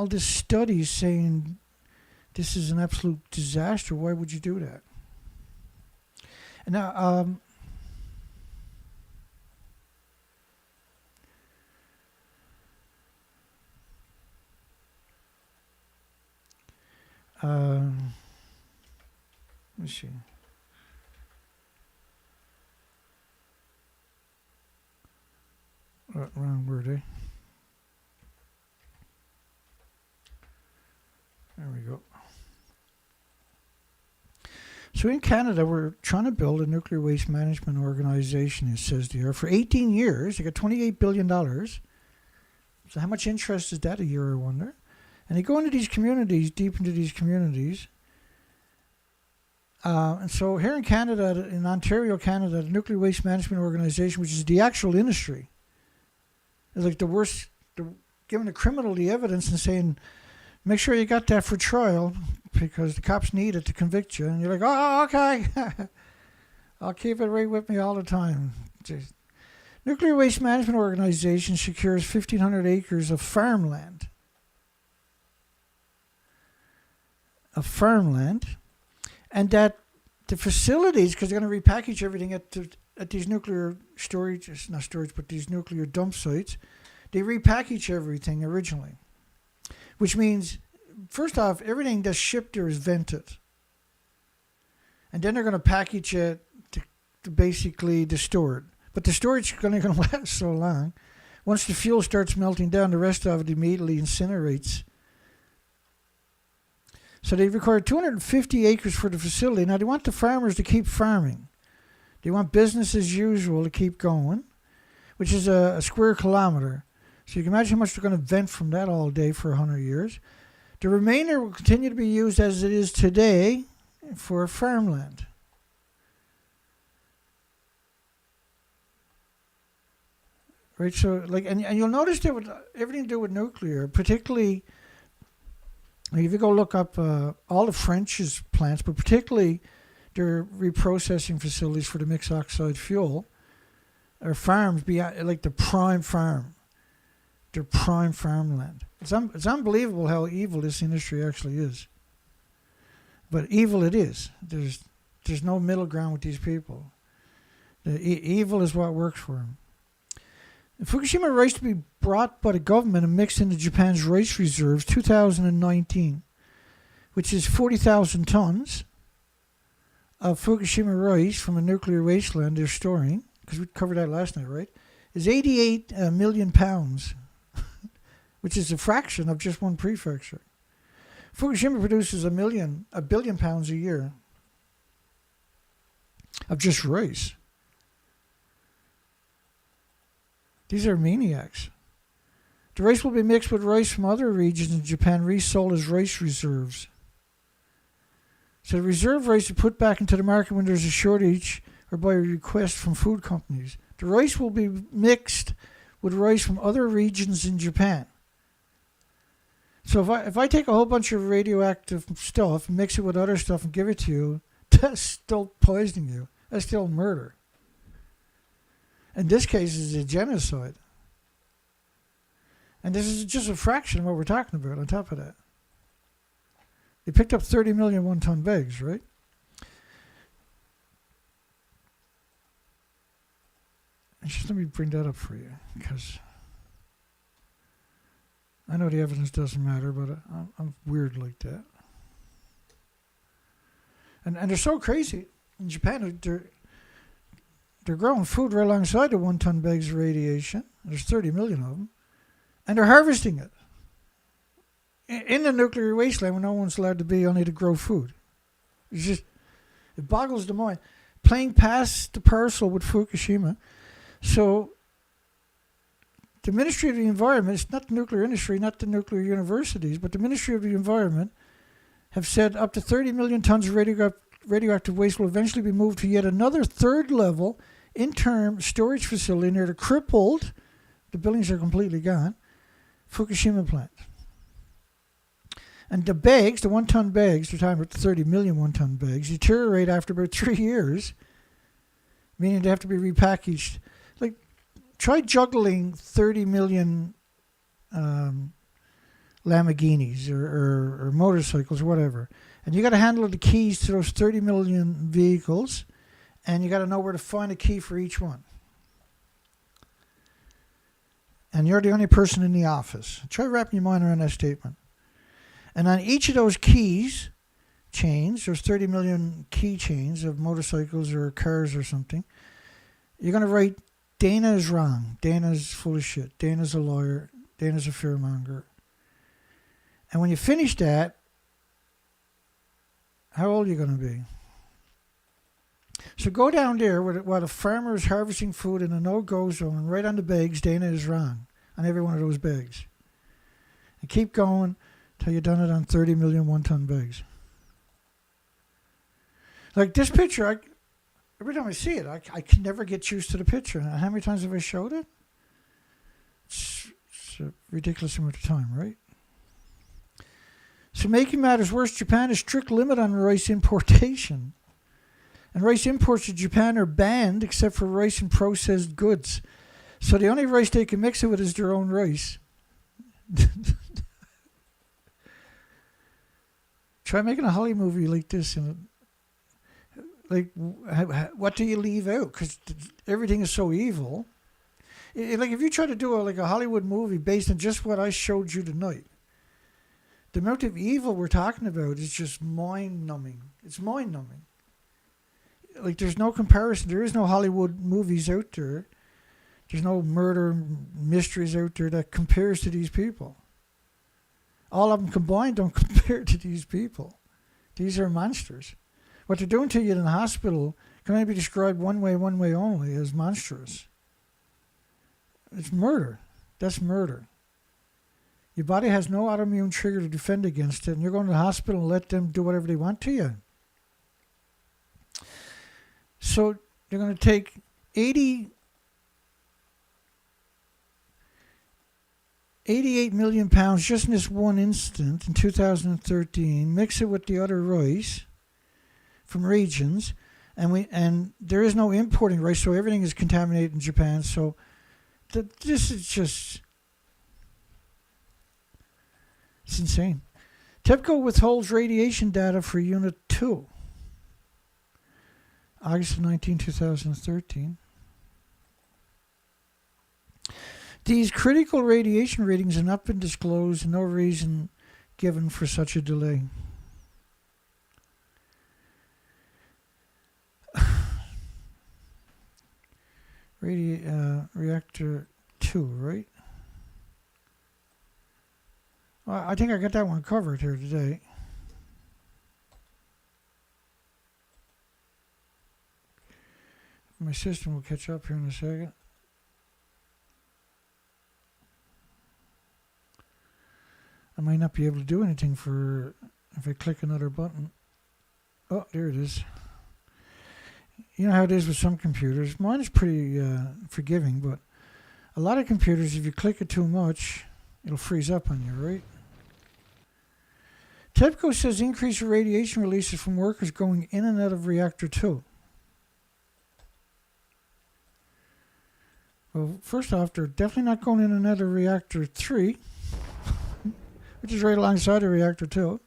these studies saying this is an absolute disaster? Why would you do that? And now, let's see. Wrong word, eh? There we go. So in Canada, we're trying to build a nuclear waste management organization, it says there. For 18 years, they got $28 billion. So how much interest is that a year, I wonder? And they go into these communities, deep into these communities. And so here in Canada, in Ontario, Canada, the Nuclear Waste Management Organization, which is the actual industry, is like the worst, giving the criminal the evidence and saying, make sure you got that for trial because the cops need it to convict you. And you're like, oh, okay. I'll keep it right with me all the time. Just, Nuclear Waste Management Organization secures 1,500 acres of farmland. And that the facilities, because they're going to repackage everything at these nuclear storage, not storage, but these nuclear dump sites, they repackage everything originally. Which means, first off, everything that's shipped there is vented. And then they're going to package it to basically to store it. But the storage is going to last so long. Once the fuel starts melting down, the rest of it immediately incinerates. So they required 250 acres for the facility. Now they want the farmers to keep farming. They want business as usual to keep going, which is a square kilometer. So you can imagine how much they're going to vent from that all day for 100 years. The remainder will continue to be used as it is today for farmland. Right, so like, and you'll notice that with everything to do with nuclear, particularly, if you go look up all the French's plants, but particularly their reprocessing facilities for the mixed oxide fuel, are farms beyond, like the prime farm. They're prime farmland. It's unbelievable how evil this industry actually is. But evil it is. There's no middle ground with these people. The evil is what works for them. Fukushima rice to be brought by the government and mixed into Japan's rice reserves 2019, which is 40,000 tons of Fukushima rice from a nuclear wasteland they're storing, because we covered that last night, right, is 88 million pounds, which is a fraction of just one prefecture. Fukushima produces a billion pounds a year of just rice. These are maniacs. The rice will be mixed with rice from other regions in Japan, resold as rice reserves. So the reserve rice is put back into the market when there's a shortage or by request from food companies. The rice will be mixed with rice from other regions in Japan. So if I take a whole bunch of radioactive stuff and mix it with other stuff and give it to you, that's still poisoning you. That's still murder. In this case, it's a genocide. And this is just a fraction of what we're talking about on top of that. They picked up 30 million one-ton bags, right? And just let me bring that up for you, because I know the evidence doesn't matter, but I'm weird like that. And they're so crazy. In Japan, they're growing food right alongside the 1 ton bags of radiation. There's 30 million of them. And they're harvesting it. In the nuclear wasteland where no one's allowed to be, only to grow food. It's just, it boggles the mind. Playing past the parcel with Fukushima. So, the Ministry of the Environment, it's not the nuclear industry, not the nuclear universities, but the Ministry of the Environment have said up to 30 million tons of radioactive waste will eventually be moved to yet another third level interim storage facility near the crippled, the buildings are completely gone, Fukushima plant. And the bags, the 1 ton bags, they're talking about the 30 million 1 ton bags, deteriorate after about 3 years, meaning they have to be repackaged. Like, try juggling 30 million Lamborghinis or motorcycles or whatever. And you got to handle the keys to those 30 million vehicles, and you got to know where to find a key for each one. And you're the only person in the office. Try wrapping your mind around that statement. And on each of those keys chains, there's 30 million key chains of motorcycles or cars or something. You're going to write, Dana is wrong. Dana's full of shit. Dana's a lawyer. Dana's a fearmonger. And when you finish that, how old are you going to be? So go down there while the farmer is harvesting food in a no-go zone, and right on the bags, Dana is wrong on every one of those bags. And keep going till you've done it on 30 million 1 ton bags. Like this picture, every time I see it, I can never get used to the picture. And how many times have I showed it? It's a ridiculous amount of time, right? So making matters worse, Japan has strict limit on rice importation. And rice imports to Japan are banned except for rice and processed goods. So the only rice they can mix it with is their own rice. Try making a Hollywood movie like this. And like, what do you leave out? Because everything is so evil. Like if you try to do a Hollywood movie based on just what I showed you tonight, the amount of evil we're talking about is just mind-numbing. It's mind-numbing. Like, there's no comparison. There is no Hollywood movies out there. There's no murder mysteries out there that compares to these people. All of them combined don't compare to these people. These are monsters. What they're doing to you in the hospital can only be described one way only, as monstrous. It's murder. That's murder. Your body has no autoimmune trigger to defend against it, and you're going to the hospital and let them do whatever they want to you. So they're going to take 88 million pounds just in this one instant in 2013, mix it with the other rice from regions, and there is no importing rice, so everything is contaminated in Japan. So this is just... it's insane. TEPCO withholds radiation data for Unit 2. August 19, 2013. These critical radiation readings have not been disclosed, and no reason given for such a delay. Reactor 2, right? Well, I think I got that one covered here today. My system will catch up here in a second. I might not be able to do anything if I click another button. Oh, there it is. You know how it is with some computers. Mine is pretty forgiving, but a lot of computers, if you click it too much, it'll freeze up on you, right? TEPCO says increase radiation releases from workers going in and out of Reactor 2. Well, first off, they're definitely not going in and out of Reactor 3, which is right alongside of Reactor 2.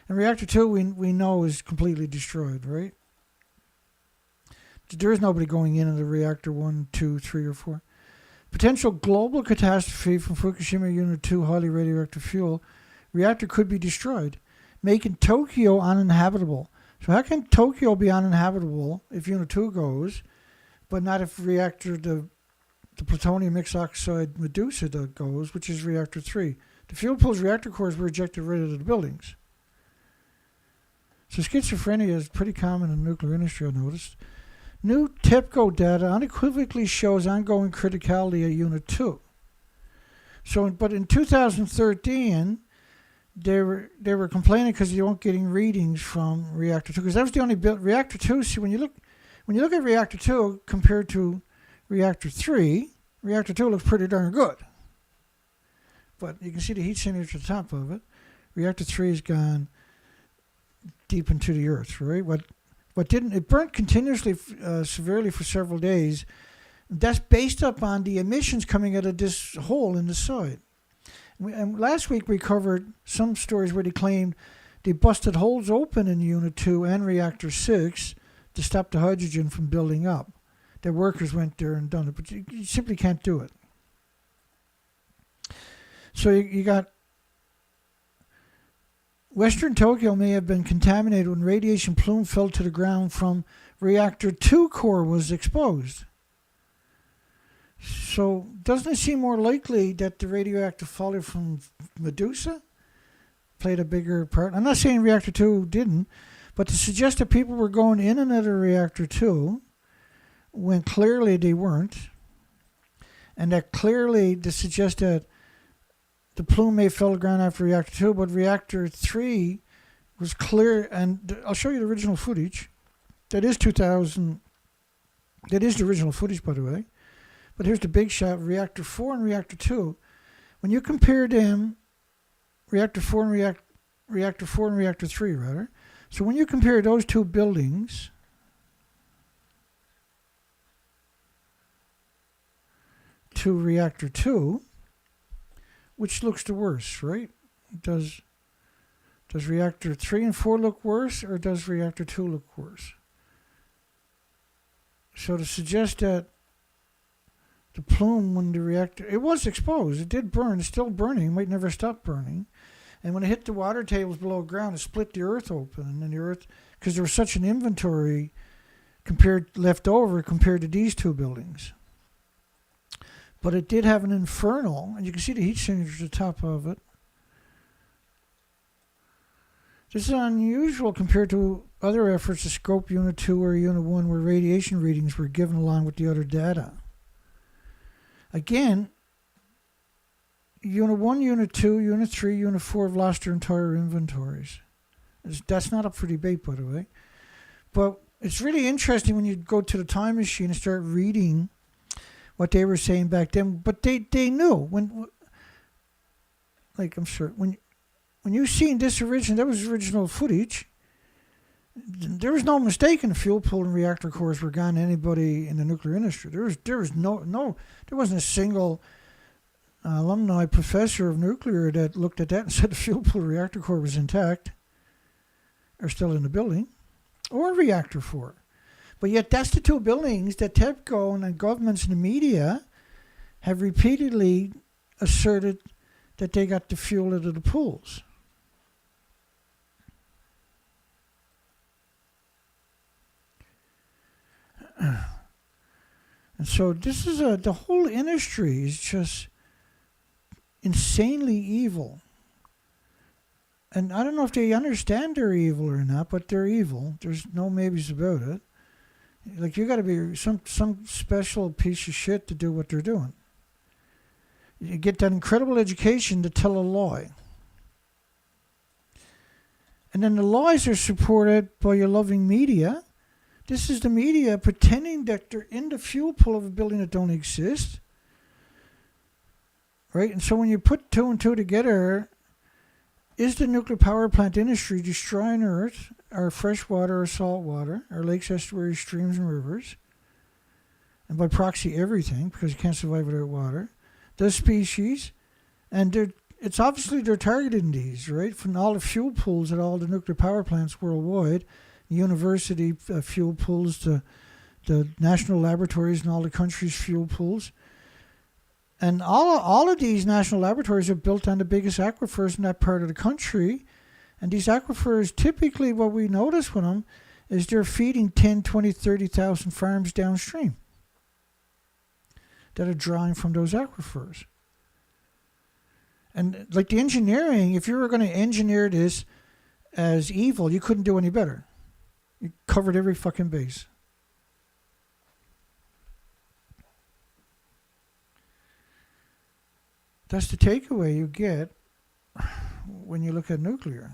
And Reactor 2, we know, is completely destroyed, right? There is nobody going in the Reactor 1, 2, 3, or 4. Potential global catastrophe from Fukushima Unit 2 highly radioactive fuel. Reactor could be destroyed, making Tokyo uninhabitable. So how can Tokyo be uninhabitable if Unit 2 goes, but not if the plutonium mixed oxide Medusa goes, which is reactor 3. The fuel pool's reactor cores were ejected right out of the buildings. So schizophrenia is pretty common in the nuclear industry, I noticed. New TEPCO data unequivocally shows ongoing criticality at Unit 2. So, but in 2013, they were complaining because they weren't getting readings from reactor 2, because that was the only reactor 2. See, when you look at reactor 2 compared to reactor 3, reactor 2 looks pretty darn good. But you can see the heat signature at the top of it. Reactor 3 has gone deep into the earth, right? It burnt continuously, severely for several days. That's based upon the emissions coming out of this hole in the side. And last week we covered some stories where they claimed they busted holes open in Unit 2 and Reactor 6 to stop the hydrogen from building up. Their workers went there and done it, but you simply can't do it. So you got Western Tokyo may have been contaminated when radiation plume fell to the ground from Reactor 2 core was exposed. So doesn't it seem more likely that the radioactive fallout from Medusa played a bigger part? I'm not saying Reactor 2 didn't, but to suggest that people were going in and out of Reactor 2 when clearly they weren't, and that clearly to suggest that the plume may have fell to the ground after Reactor 2, but Reactor 3 was clear, and I'll show you the original footage. That is 2000. That is the original footage, by the way. But here's the big shot of Reactor 4 and Reactor 2. When you compare them, Reactor 4 and Reactor 4 and Reactor 3, rather. So when you compare those two buildings, to Reactor 2, which looks the worst, right? Does Reactor 3 and 4 look worse, or does Reactor 2 look worse? So to suggest that the plume when the reactor, it was exposed, it did burn, it's still burning, it might never stop burning. And when it hit the water tables below ground, it split the earth open, and then the earth, because there was such an inventory left over compared to these two buildings. But it did have an infernal, and you can see the heat signature at the top of it. This is unusual compared to other efforts to scope Unit 2 or Unit 1 where radiation readings were given along with the other data. Again, Unit 1, Unit 2, Unit 3, Unit 4 have lost their entire inventories. That's not up for debate, by the way. But it's really interesting when you go to the time machine and start reading what they were saying back then. But they knew when you seen this original, that was original footage. There was no mistake in the fuel pool and reactor cores were gone to anybody in the nuclear industry. There wasn't a single alumni professor of nuclear that looked at that and said the fuel pool reactor core was intact or still in the building, or reactor 4. But yet that's the two buildings that TEPCO and the governments and the media have repeatedly asserted that they got the fuel out of the pools. And so this is the whole industry is just insanely evil. And I don't know if they understand they're evil or not, but they're evil. There's no maybes about it. Like, you got to be some special piece of shit to do what they're doing. You get that incredible education to tell a lie. And then the lies are supported by your loving media. This is the media pretending that they're in the fuel pool of a building that don't exist. Right? And so when you put two and two together, is the nuclear power plant industry destroying Earth, our fresh water, our salt water, our lakes, estuaries, streams, and rivers, and by proxy everything, because you can't survive without water, the species, and it's obviously they're targeting these, right? From all the fuel pools at all the nuclear power plants worldwide, university fuel pools, the national laboratories and all the countries' fuel pools. And all of these national laboratories are built on the biggest aquifers in that part of the country. And these aquifers, typically what we notice with them is they're feeding 10, 20, 30,000 farms downstream that are drawing from those aquifers. And like the engineering, if you were going to engineer this as evil, you couldn't do any better. You covered every fucking base. That's the takeaway you get when you look at nuclear.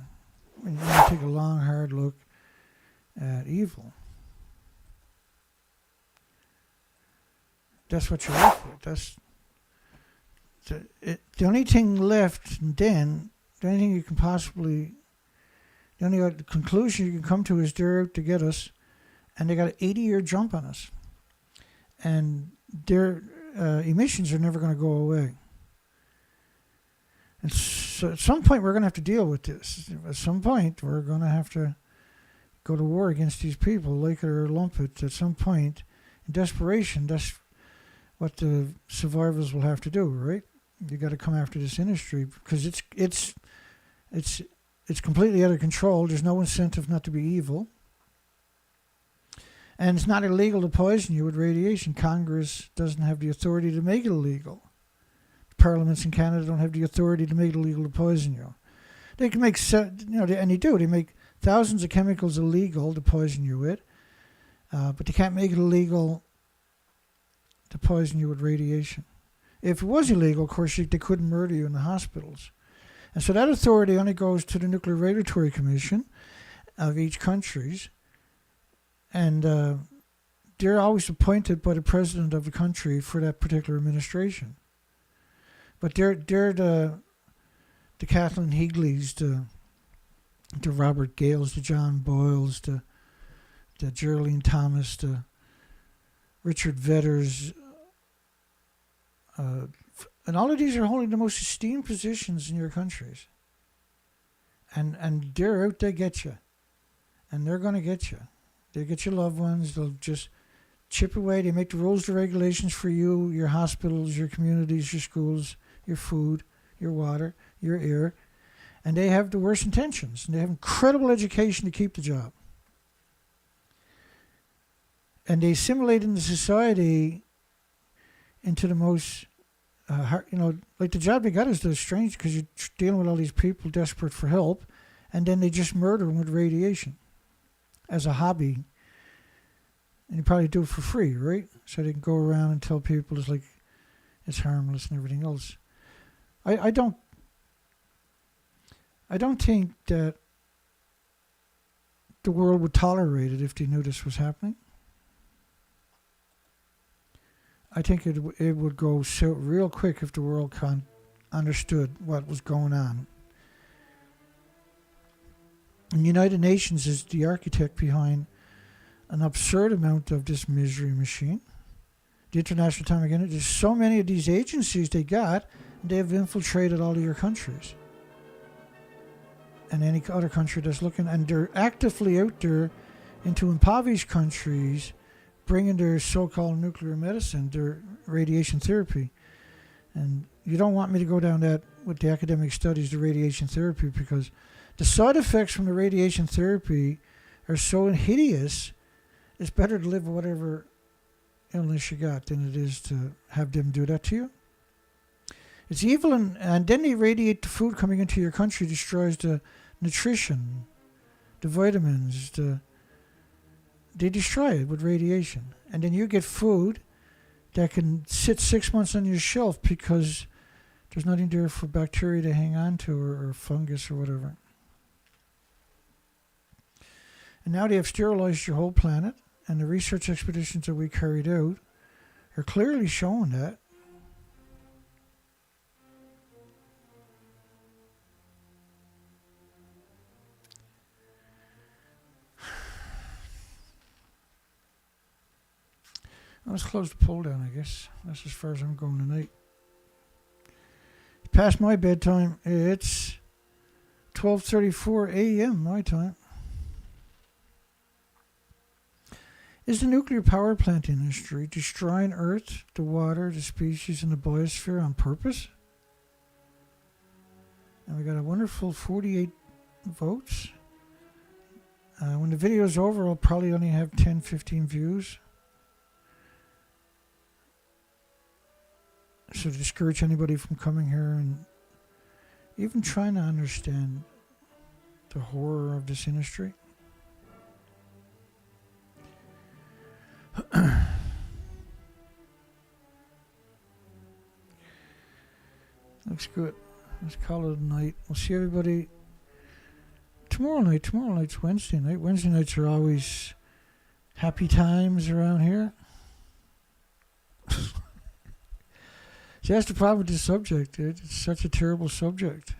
When you take a long, hard look at evil. That's what you're left with. That's the only thing left then, the only thing you can possibly, the only conclusion you can come to is they're out to get us, and they got an 80-year jump on us. And their emissions are never going to go away. And so at some point, we're going to have to deal with this. At some point, we're going to have to go to war against these people, like it or lump it. At some point, in desperation, that's what the survivors will have to do, right? You got to come after this industry because it's completely out of control. There's no incentive not to be evil, and it's not illegal to poison you with radiation. Congress doesn't have the authority to make it illegal. Parliaments in Canada don't have the authority to make it illegal to poison you. They can make, and they do. They make thousands of chemicals illegal to poison you with, but they can't make it illegal to poison you with radiation. If it was illegal, of course, they couldn't murder you in the hospitals. And so that authority only goes to the Nuclear Regulatory Commission of each countries, and they're always appointed by the president of the country for that particular administration. But they're the Kathleen Higleys, the Robert Gales, the John Boyles, the Geraldine Thomas, the Richard Vedders, and all of these are holding the most esteemed positions in your countries. And they're out to get you. And they're going to get you. They get your loved ones. They'll just chip away. They make the rules, the regulations for you, your hospitals, your communities, your schools, your food, your water, your air. And they have the worst intentions. And they have incredible education to keep the job. And they assimilate into society into the most, like the job they got is the strange because you're dealing with all these people desperate for help, and then they just murder them with radiation as a hobby. And you probably do it for free, right? So they can go around and tell people it's harmless and everything else. I don't think that the world would tolerate it if they knew this was happening. I think it would go so real quick if the world understood what was going on. And the United Nations is the architect behind an absurd amount of this misery machine. The International Atomic Energy, there's so many of these agencies they got, and they have infiltrated all of your countries. And any other country that's looking, and they're actively out there into impoverished countries, bringing their so-called nuclear medicine, their radiation therapy. And you don't want me to go down that with the academic studies, the radiation therapy, because the side effects from the radiation therapy are so hideous, it's better to live with whatever illness you got than it is to have them do that to you. It's evil, and then they radiate the food coming into your country, destroys the nutrition, the vitamins, they destroy it with radiation. And then you get food that can sit 6 months on your shelf because there's nothing there for bacteria to hang on to or fungus or whatever. And now they have sterilized your whole planet, and the research expeditions that we carried out are clearly showing that. Let's close the poll down, I guess. That's as far as I'm going tonight. Past my bedtime, it's 12:34 a.m. my time. Is the nuclear power plant industry destroying Earth, the water, the species, and the biosphere on purpose? And we got a wonderful 48 votes. When the video is over, I'll probably only have 10, 15 views. So to discourage anybody from coming here and even trying to understand the horror of this industry. Looks good. Let's call it a night. We'll see everybody tomorrow night. Tomorrow night's Wednesday night. Wednesday nights are always happy times around here. See, that's the problem with this subject, dude. It's such a terrible subject.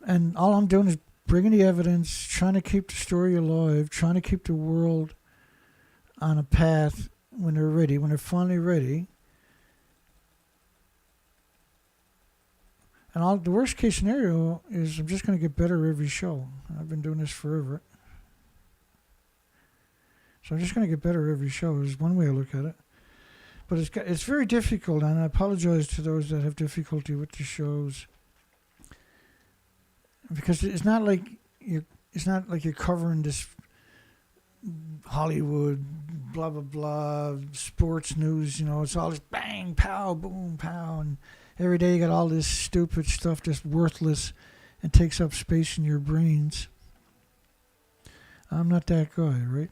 And all I'm doing is bringing the evidence, trying to keep the story alive, trying to keep the world on a path when they're ready, when they're finally ready. And the worst case scenario is I'm just going to get better every show. I've been doing this forever. So I'm just going to get better every show is one way I look at it. But it's very difficult, and I apologize to those that have difficulty with the shows. Because it's not like you're covering this Hollywood, blah, blah, blah, sports news, it's all this bang, pow, boom, pow, and every day you got all this stupid stuff that's worthless and takes up space in your brains. I'm not that guy, right?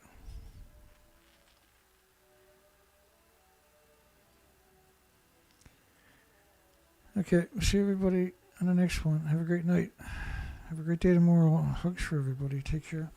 Okay, see everybody on the next one. Have a great night. Have a great day tomorrow. Hugs for everybody. Take care.